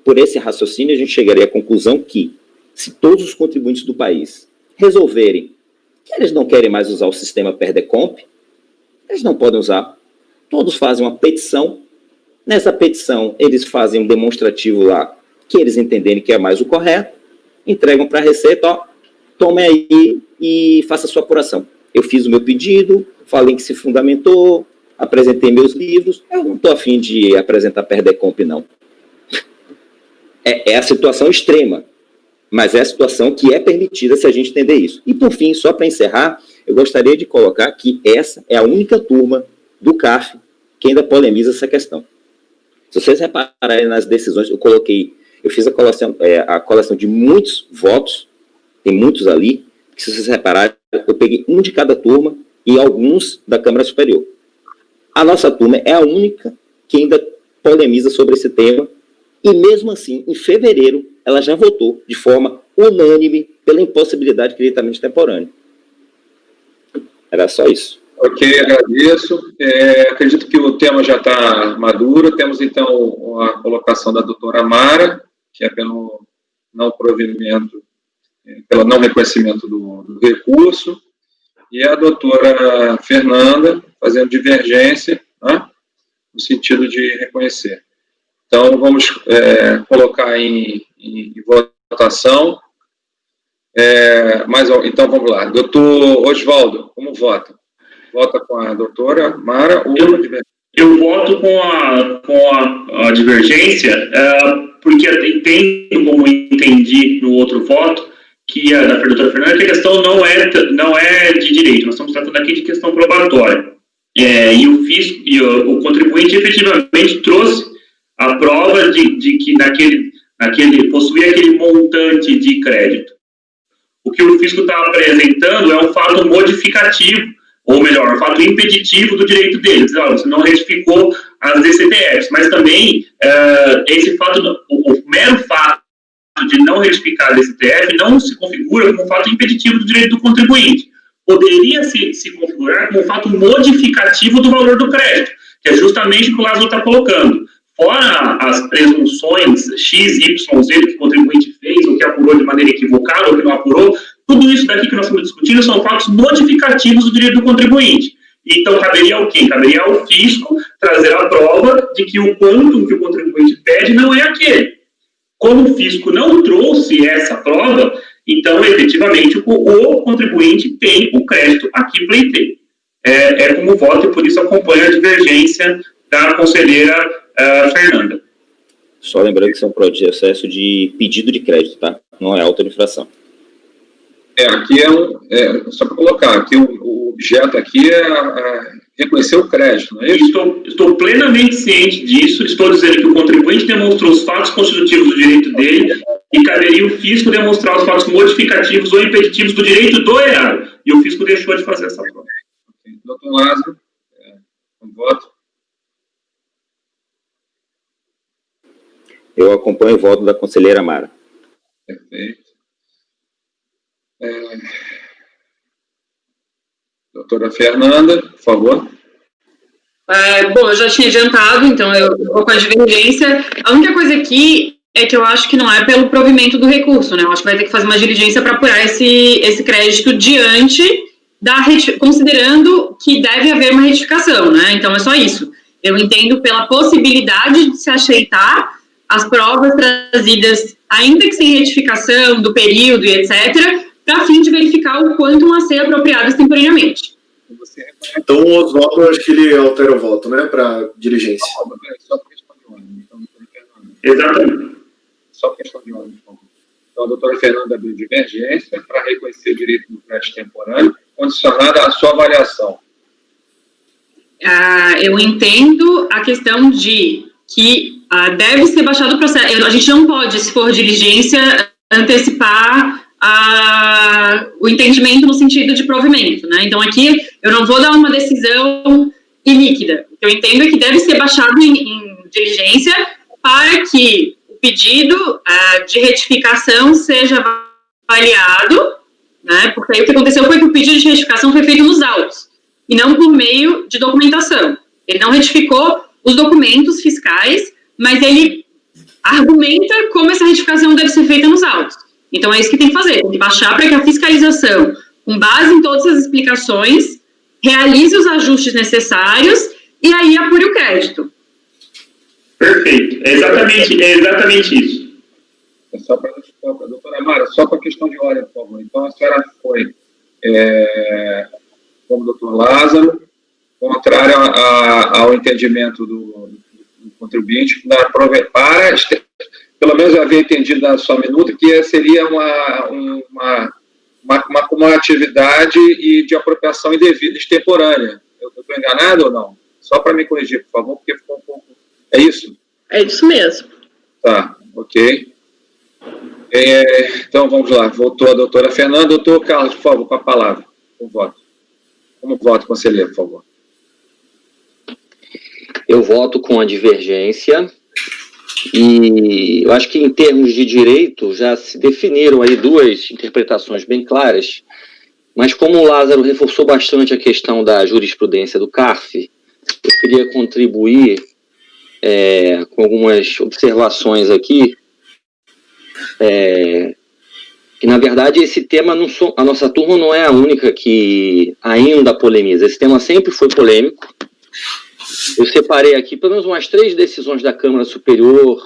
por esse raciocínio, a gente chegaria à conclusão que, se todos os contribuintes do país resolverem que eles não querem mais usar o sistema PERDECOMP, eles não podem usar. Todos fazem uma petição. Nessa petição, eles fazem um demonstrativo lá, que eles entenderem que é mais o correto, entregam para a Receita, ó, tome aí e faça a sua apuração. Eu fiz o meu pedido, falei que se fundamentou, apresentei meus livros, eu não estou a fim de apresentar PERDECOMP, não. É a situação extrema, mas é a situação que é permitida se a gente entender isso. E, por fim, só para encerrar, eu gostaria de colocar que essa é a única turma do CARF que ainda polemiza essa questão. Se vocês repararem nas decisões, eu coloquei Eu fiz a coleção de muitos votos, tem muitos ali, que se vocês repararem, eu peguei um de cada turma e alguns da Câmara Superior. A nossa turma é a única que ainda polemiza sobre esse tema, e mesmo assim, em fevereiro, ela já votou de forma unânime pela impossibilidade de creditamento extemporâneo. Era só isso. Ok, agradeço. Acredito que o tema já está maduro. Temos, então, a colocação da doutora Mara, que é pelo não provimento, pelo não reconhecimento do recurso, e a doutora Fernanda fazendo divergência, né, no sentido de reconhecer. Então, vamos colocar em votação. Então, vamos lá. Doutor Osvaldo, como vota? Vota com a doutora Mara ou com a divergência? Eu voto com a divergência, porque eu entendo, como entendi no outro voto, que a da doutora Fernanda, que a questão não é de direito, nós estamos tratando aqui de questão probatória. E o fisco, e o contribuinte efetivamente trouxe a prova de que naquele possuía aquele montante de crédito. O que o fisco está apresentando é um fato modificativo, ou melhor, um fato impeditivo do direito deles. Você não retificou as DCTFs, mas também esse fato, o mero fato de não retificar a DCTF não se configura como um fato impeditivo do direito do contribuinte. Poderia se configurar como um fato modificativo do valor do crédito, que é justamente o que o Lázaro está colocando. Fora as presunções X, Y, Z que o contribuinte fez, ou que apurou de maneira equivocada, ou que não apurou, tudo isso daqui que nós estamos discutindo são fatos modificativos do direito do contribuinte. Então, caberia ao quê? Caberia ao fisco trazer a prova de que o quantum que o contribuinte pede não é aquele. Como o fisco não trouxe essa prova, então, efetivamente, o contribuinte tem o crédito aqui pleiteio. É como voto, e por isso acompanha a divergência da conselheira Fernanda. Só lembrando que isso é um processo de pedido de crédito, tá? Não é auto-infração. Aqui só para colocar, aqui o objeto aqui é reconhecer o crédito, não é isso? Estou plenamente ciente disso, estou dizendo que o contribuinte demonstrou os fatos constitutivos do direito dele e caberia o fisco demonstrar os fatos modificativos ou impeditivos do direito do erário. E o fisco deixou de fazer essa prova. Okay. Doutor Lázaro, um voto. Eu acompanho o voto da conselheira Mara. Perfeito. Doutora Fernanda, por favor. Bom, eu já tinha adiantado, então eu vou com a divergência. A única coisa aqui é que eu acho que não é pelo provimento do recurso, né? Eu acho que vai ter que fazer uma diligência para apurar esse crédito diante considerando que deve haver uma retificação, né? Então é só isso. Eu entendo pela possibilidade de se aceitar as provas trazidas, ainda que sem retificação do período e etc., para fim de verificar o quanto a ser apropriado extemporaneamente. Então, o Oswaldo, eu acho que ele altera o voto, né, para diligência. Só questão de ordem. Então, exatamente. Só questão de ordem. Então, a doutora Fernanda abriu divergência para reconhecer o direito do crédito temporâneo, condicionada à sua avaliação. Eu entendo a questão de que deve ser baixado o processo. A gente não pode, se for diligência, antecipar o entendimento no sentido de provimento, né? Então, aqui, eu não vou dar uma decisão ilíquida. O que eu entendo é que deve ser baixado em diligência para que o pedido de retificação seja avaliado, né? Porque aí o que aconteceu foi que o pedido de retificação foi feito nos autos, e não por meio de documentação. Ele não retificou os documentos fiscais, mas ele argumenta como essa retificação deve ser feita nos autos. Então, é isso que tem que fazer, tem que baixar para que a fiscalização, com base em todas as explicações, realize os ajustes necessários e aí apure o crédito. Perfeito, é exatamente isso. Só para a doutora Mara, só para a questão de ordem, por favor. Então, a senhora foi, como o doutor Lázaro, contrário ao entendimento do contribuinte, pelo menos eu havia entendido na sua minuta, que seria uma atividade de apropriação indevida extemporânea. Eu estou enganado ou não? Só para me corrigir, por favor, porque ficou um pouco... É isso? É isso mesmo. Tá, ok. Então, vamos lá. Voltou a doutora Fernanda. Doutor Carlos, por favor, com a palavra. Com voto. Como voto, conselheiro, por favor? Eu voto com a divergência e eu acho que em termos de direito já se definiram aí duas interpretações bem claras, mas como o Lázaro reforçou bastante a questão da jurisprudência do CARF, eu queria contribuir com algumas observações aqui, que na verdade esse tema, a nossa turma não é a única que ainda polemiza, esse tema sempre foi polêmico. Eu separei aqui pelo menos umas 3 decisões da Câmara Superior,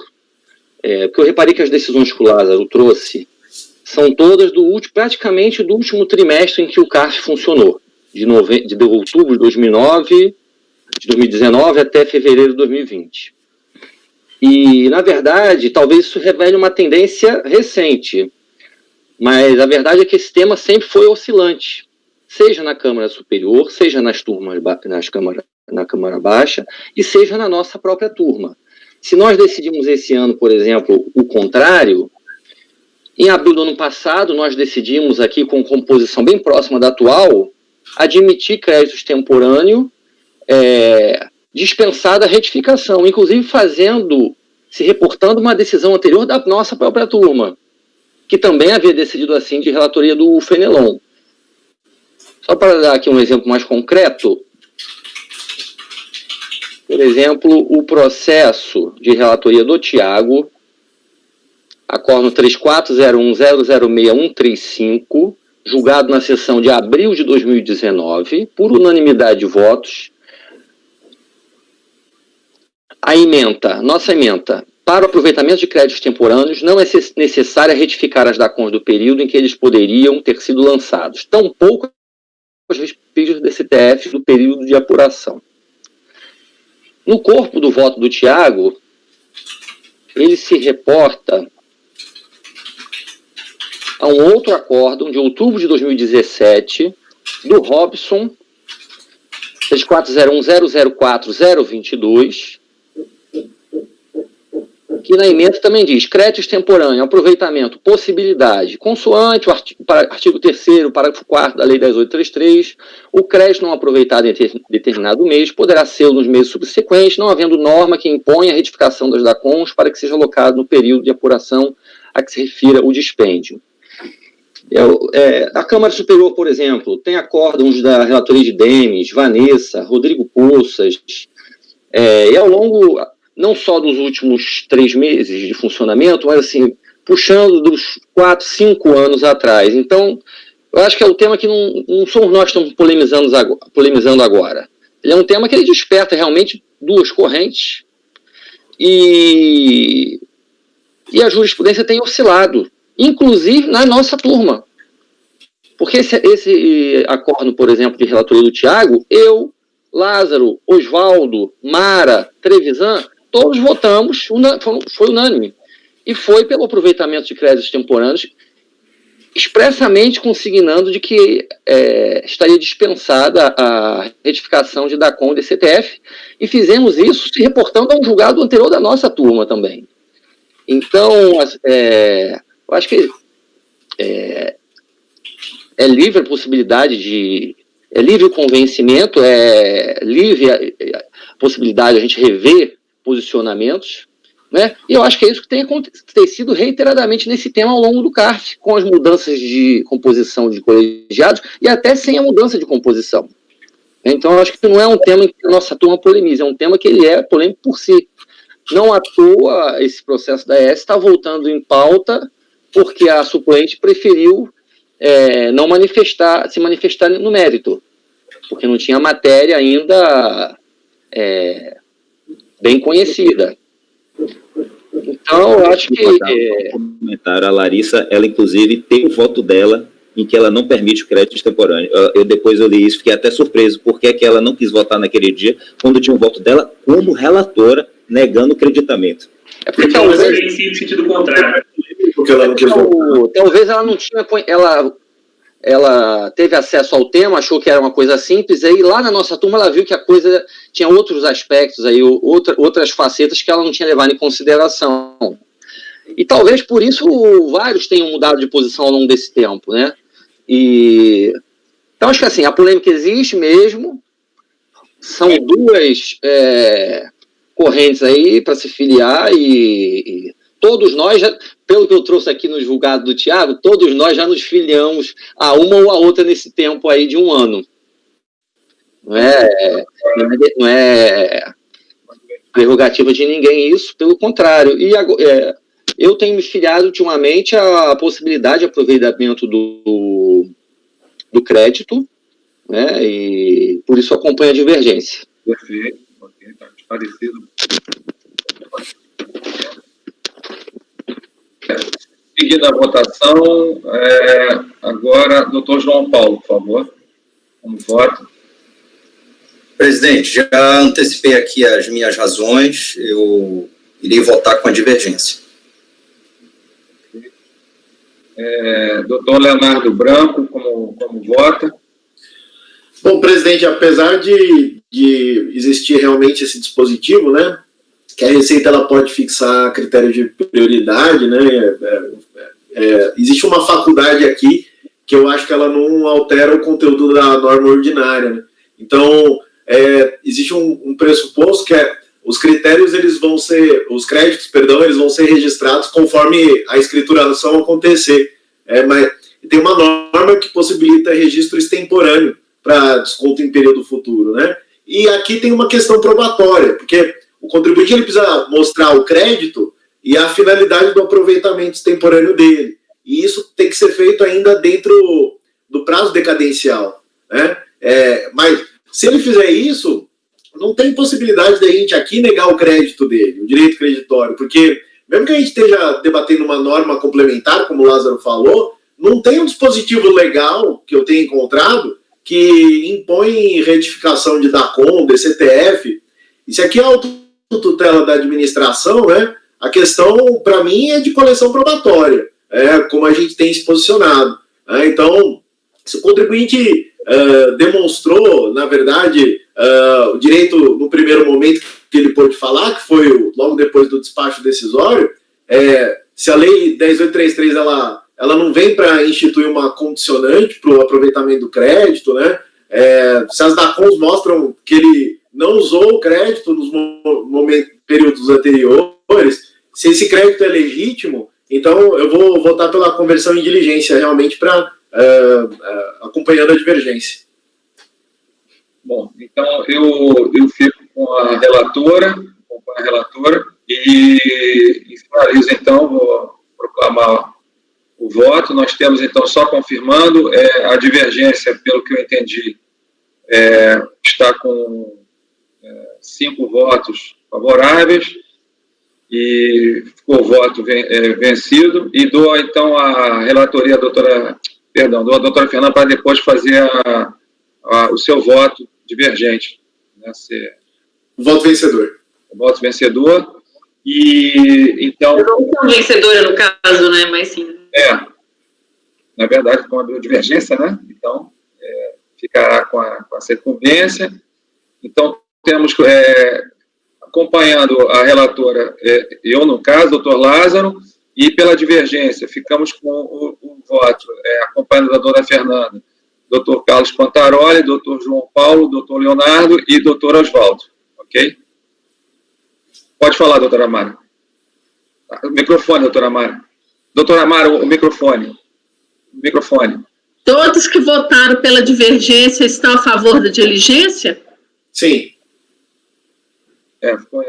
porque eu reparei que as decisões que o Lázaro trouxe são todas praticamente do último trimestre em que o CARF funcionou, de outubro de 2019 até fevereiro de 2020. E, na verdade, talvez isso revele uma tendência recente, mas a verdade é que esse tema sempre foi oscilante, seja na Câmara Superior, seja nas turmas, na Câmara Baixa, e seja na nossa própria turma. Se nós decidimos esse ano, por exemplo, o contrário, em abril do ano passado, nós decidimos aqui, com composição bem próxima da atual, admitir créditos extemporâneos, dispensada a retificação, inclusive se reportando uma decisão anterior da nossa própria turma, que também havia decidido assim de relatoria do Fenelon. Só para dar aqui um exemplo mais concreto, por exemplo, o processo de relatoria do Tiago, acórdão 3401006135, julgado na sessão de abril de 2019, por unanimidade de votos, nossa ementa, para o aproveitamento de créditos temporâneos, não é necessária retificar as DACONs do período em que eles poderiam ter sido lançados, tampouco os pedidos do STF do período de apuração. No corpo do voto do Tiago, ele se reporta a um outro acórdão de outubro de 2017 do Robson 3401004022, que na emenda também diz: crédito extemporâneo, aproveitamento, possibilidade, consoante o artigo 3º, parágrafo 4º da Lei 10.833, o crédito não aproveitado em determinado mês poderá ser nos meses subsequentes, não havendo norma que imponha a retificação das DACONs para que seja alocado no período de apuração a que se refira o dispêndio. A Câmara Superior, por exemplo, tem acórdãos da relatoria de Demes, Vanessa, Rodrigo Poças, e ao longo não só dos últimos 3 meses de funcionamento, mas assim, puxando dos 4, 5 anos atrás. Então, eu acho que é um tema que não somos nós que estamos polemizando agora. Ele é um tema que ele desperta realmente duas correntes e a jurisprudência tem oscilado, inclusive na nossa turma. Porque esse acórdão, por exemplo, de relatoria do Tiago, eu, Lázaro, Osvaldo, Mara, Trevisan, todos votamos, foi unânime. E foi pelo aproveitamento de créditos temporâneos, expressamente consignando de que estaria dispensada a retificação de DACON e DCTF, e fizemos isso se reportando a um julgado anterior da nossa turma também. Então, eu acho que é livre a possibilidade é livre o convencimento, é livre a possibilidade de a gente rever posicionamentos, né? E eu acho que é isso que tem sido reiteradamente nesse tema ao longo do CARF, com as mudanças de composição de colegiados e até sem a mudança de composição. Então, eu acho que não é um tema que a nossa turma polemiza, é um tema que ele é polêmico por si. Não à toa, esse processo da ES está voltando em pauta porque a suplente preferiu não se manifestar no mérito, porque não tinha matéria ainda bem conhecida. Então, eu acho que... A Larissa, ela inclusive tem o voto dela em que ela não permite o crédito extemporâneo. Depois eu li isso, fiquei até surpreso, porque é que ela não quis votar naquele dia, quando tinha o voto dela como relatora, negando o creditamento. É porque talvez em sentido contrário. Porque ela não quis votar. Talvez ela não tinha... Ela teve acesso ao tema, achou que era uma coisa simples, aí lá na nossa turma ela viu que a coisa tinha outros aspectos, aí, outras facetas que ela não tinha levado em consideração. E talvez por isso vários tenham mudado de posição ao longo desse tempo, né? Então, acho que assim, a polêmica existe mesmo, são duas correntes aí para se filiar e todos nós, pelo que eu trouxe aqui no julgado do Thiago, todos nós já nos filiamos a uma ou a outra nesse tempo aí de um ano. Não é prerrogativa de ninguém isso, pelo contrário. E eu tenho me filiado ultimamente à possibilidade de aproveitamento do crédito, né? E por isso acompanho a divergência. Perfeito, ok, está esclarecido. Seguindo a votação, agora, doutor João Paulo, por favor. Como voto? Presidente, já antecipei aqui as minhas razões, eu irei votar com a divergência. Doutor Leonardo Branco, como vota? Bom, presidente, apesar de existir realmente esse dispositivo, né, que a Receita ela pode fixar critério de prioridade, né, existe uma faculdade aqui que eu acho que ela não altera o conteúdo da norma ordinária, né? Então, existe um pressuposto que os critérios os créditos, eles vão ser registrados conforme a escrituração acontecer. Mas tem uma norma que possibilita registro extemporâneo para desconto em período futuro, né? E aqui tem uma questão probatória, porque o contribuinte ele precisa mostrar o crédito e a finalidade do aproveitamento extemporâneo dele. E isso tem que ser feito ainda dentro do prazo decadencial, né? Mas se ele fizer isso, não tem possibilidade da gente aqui negar o crédito dele, o direito creditório, porque mesmo que a gente esteja debatendo uma norma complementar, como o Lázaro falou, não tem um dispositivo legal que eu tenha encontrado que impõe retificação de DACOM, DCTF. Isso aqui é a autotutela da administração, né? A questão, para mim, é de coleção probatória, como a gente tem se posicionado. Então, se o contribuinte demonstrou, na verdade, o direito no primeiro momento que ele pôde falar, que foi logo depois do despacho decisório, se a lei 10.833 ela não vem para instituir uma condicionante para o aproveitamento do crédito, né? Se as DACOMs mostram que ele não usou o crédito nos períodos anteriores, se esse crédito é legítimo, então eu vou votar pela conversão em diligência, realmente, para acompanhando a divergência. Bom, então eu fico com a relatora, e finalizo, então, vou proclamar o voto. Nós temos, então, só confirmando, a divergência, pelo que eu entendi, está com 5 votos favoráveis e ficou o voto vencido, e dou, então, a relatoria à doutora Fernanda para depois fazer o seu voto divergente. Né, voto vencedor. Voto vencedor. E, então... Eu não sou vencedora, no caso, né? Mas sim. Na verdade, com a divergência, né? Então, ficará com a circunvência. Então, temos, acompanhando a relatora, eu, no caso, doutor Lázaro, e pela divergência, ficamos com o voto, acompanhando a doutora Fernanda, doutor Carlos Pantaroli, doutor João Paulo, doutor Leonardo e doutor Oswaldo. Ok? Pode falar, doutora Amara. O microfone, doutora Amara. Doutora Amara, o microfone. Todos que votaram pela divergência estão a favor da diligência? Sim. Ficou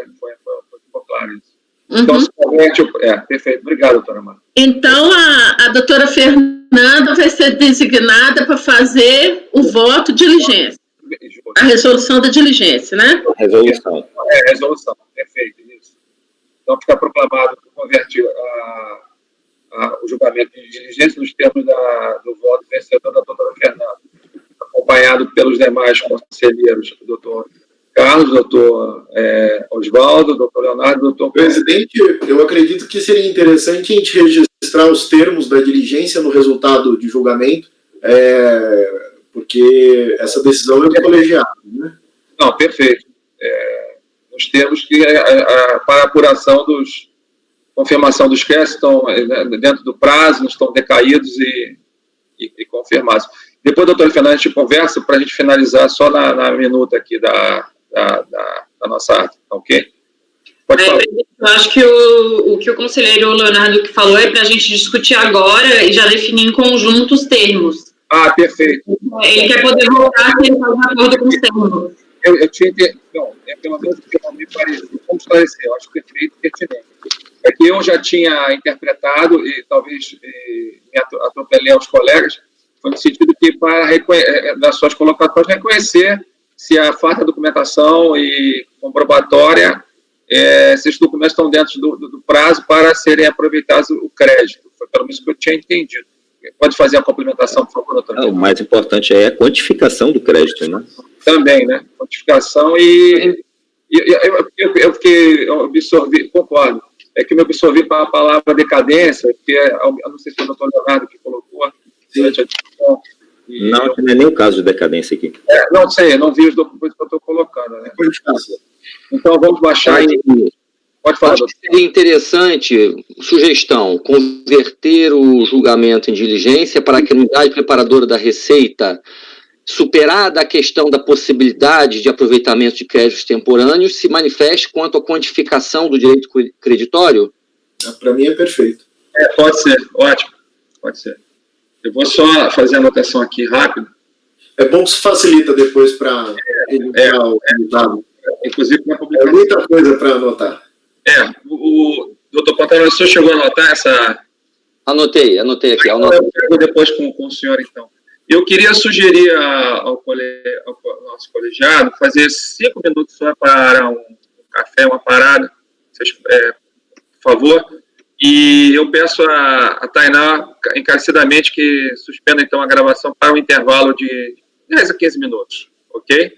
claro isso. Uhum. Então, se converte... perfeito. Obrigado, doutora Amara. Então, a doutora Fernanda vai ser designada para fazer o voto de diligência. A resolução da diligência, né? Resolução. Resolução. Perfeito, isso. Então, fica proclamado que convertiu o julgamento de diligência nos termos do voto vencedor da doutora Fernanda, acompanhado pelos demais conselheiros, o doutor Carlos, doutor Oswaldo, doutor Leonardo, doutor... Presidente, eu acredito que seria interessante a gente registrar os termos da diligência no resultado de julgamento, porque essa decisão é do colegiado, né? Não, perfeito. Nos termos que para apuração confirmação dos créditos estão dentro do prazo, não estão decaídos e confirmados. Depois, doutor Fernando, a gente conversa para a gente finalizar só na minuta aqui da nossa ata, ok? Pode falar. Eu acho que o que o conselheiro Leonardo que falou é para a gente discutir agora e já definir em conjunto os termos. Ah, perfeito. Ele quer poder voltar se ele está de acordo com os termos. Eu tinha entendido, não, pelo menos que eu me pareci, vamos esclarecer, eu acho perfeito e pertinente. É que eu já tinha interpretado, e talvez me atropelei aos colegas, foi no sentido que, das suas colocações, reconhecer se a falta de documentação e comprobatória, esses documentos estão dentro do prazo para serem aproveitados o crédito. Foi pelo menos que eu tinha entendido. Pode fazer a complementação, por favor, doutor? O mais importante é a quantificação do crédito, né? Também, né? Quantificação eu absorvi, concordo, é que eu me absorvi para a palavra decadência, que eu não sei se foi o doutor Leonardo que colocou durante a discussão. Não é nem o caso de decadência aqui. Não sei, eu não vi os documentos que eu estou colocando, né? Então, vamos baixar e... Pode falar, acho que seria interessante, sugestão, converter o julgamento em diligência para que a unidade preparadora da Receita, superada a questão da possibilidade de aproveitamento de créditos temporâneos, se manifeste quanto à quantificação do direito creditório? Para mim é perfeito. Pode ser, ótimo, pode ser. Eu vou só fazer a anotação aqui rápido. É bom que isso facilita depois para editar o resultado. Inclusive na publicação. É muita coisa para anotar. O doutor Pantera, o senhor chegou a anotar essa... Anotei aqui. Eu pego depois com o senhor, então. Eu queria sugerir ao nosso colegiado fazer 5 minutos só para um café, uma parada, vocês, por favor, e eu peço a Tainá encarecidamente que suspenda, então, a gravação para um intervalo de 10 a 15 minutos, ok?